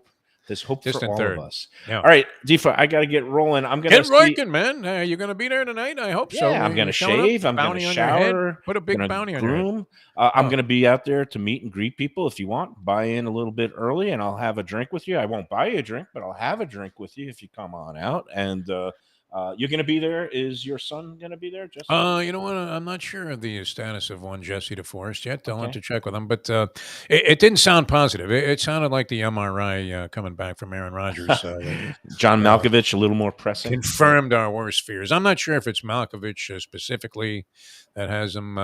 There's hope distant for all third. of us. Yeah. All right, Defo, I got to get rolling. I'm gonna get working, man. You're gonna be there tonight. I hope so. Yeah, I'm gonna shave. I'm gonna shower. Put a big bounty on your head. I'm gonna be out there to meet and greet people. If you want, buy in a little bit early, and I'll have a drink with you. I won't buy you a drink, but I'll have a drink with you if you come on out. And You're going to be there. Is your son going to be there? Just You know what? I'm not sure of the status of one Jesse DeForest yet. I'll have okay. to check with him, but it didn't sound positive. It sounded like the MRI coming back from Aaron Rodgers. John Malkovich, a little more pressing. Confirmed our worst fears. I'm not sure if it's Malkovich specifically that has him,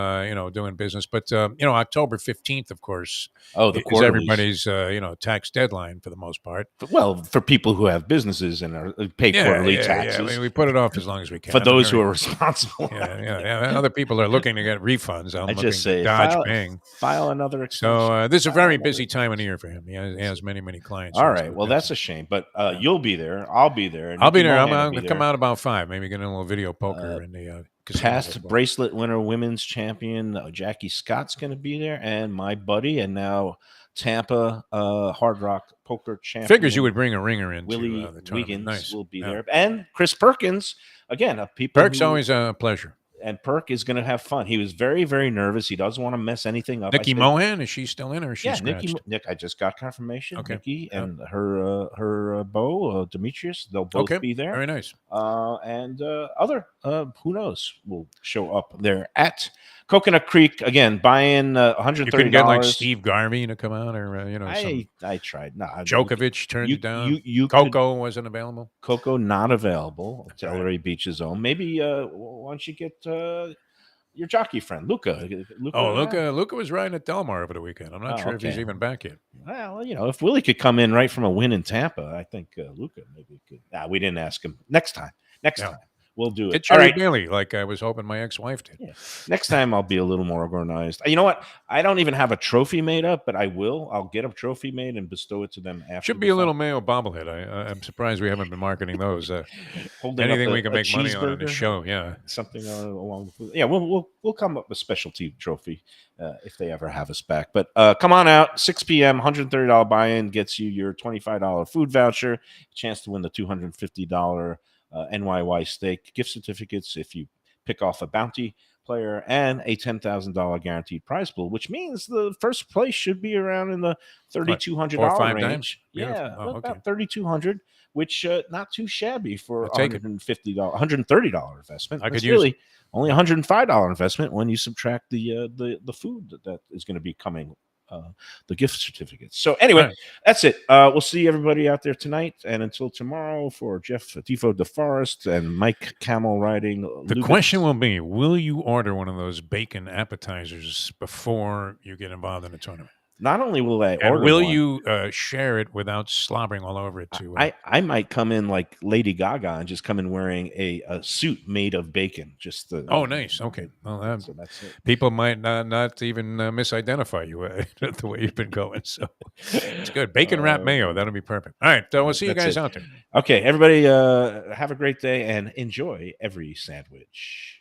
doing business, but October 15th, of course, Oh, the is quarterlies. everybody's tax deadline for the most part. Well, for people who have businesses and pay quarterly taxes. Yeah. I mean, we put it off as long as we can. For those who are responsible. Yeah. Other people are looking to get refunds. I'm looking just say to dodge paying. File another extension. So this is a very busy time of the year for him. He has many, many clients. All right. Well, that's a shame, but you'll be there. I'll be there. I'll be there. I'm going going to come out about 5, maybe get in a little video poker in the casino. Past bracelet winner, women's champion Jackie Scott's going to be there, and my buddy, and now Tampa Hard Rock poker champion. Figures you would bring a ringer into Willie the tournament. Wiggins Nice. will be there, and Chris Perkins again. Perk's always a pleasure. And Perk is going to have fun. He was very, very nervous. He doesn't want to mess anything up. Nikki Mohan, is she still in or is she scratched? Nick, I just got confirmation. Okay. Nikki and her beau, Demetrius, they'll both be there. Very nice. And other, who knows, will show up there at Coconut Creek. Again, buying $130. You couldn't get like Steve Garvey to come out or, I tried. No, Djokovic turned you down. You Coco wasn't available. Coco not available. Delray Beach's own. Maybe once you get your jockey friend Luca. Luca was riding at Del Mar over the weekend. I'm not sure if he's even back yet. Well, if Willie could come in right from a win in Tampa, I think Luca maybe could. We didn't ask him. Next time. We'll do it. Get Jerry Bailey, like I was hoping my ex-wife did. Yeah. Next time I'll be a little more organized. You know what? I don't even have a trophy made up, but I will. I'll get a trophy made and bestow it to them after. Should be a little Mayo bobblehead. I'm surprised we haven't been marketing those. Anything we can make money on the show, yeah. Something along with we'll come up with a specialty trophy if they ever have us back. But come on out, 6 p.m., $130 buy-in gets you your $25 food voucher, chance to win the $250 NYY steak gift certificates if you pick off a bounty player, and a $10,000 guaranteed prize pool, which means the first place should be around in the $3,200 range. Yeah, about $3,200, which not too shabby for $130 investment. It's really only $105 investment when you subtract the food that is going to be coming. The gift certificates. So anyway, that's it. We'll see everybody out there tonight. And until tomorrow, for Jeff Defo DeForest and Mike Camel riding. The question will be, will you order one of those bacon appetizers before you get involved in a tournament? Not only will I order will one, you share it without slobbering all over it too? I might come in like Lady Gaga and just come in wearing a suit made of bacon. Nice. Okay. Well, so that's it. People might not even misidentify you the way you've been going. So it's good. Bacon wrap mayo. That'll be perfect. All right. We'll see you guys out there. Okay. Everybody have a great day and enjoy every sandwich.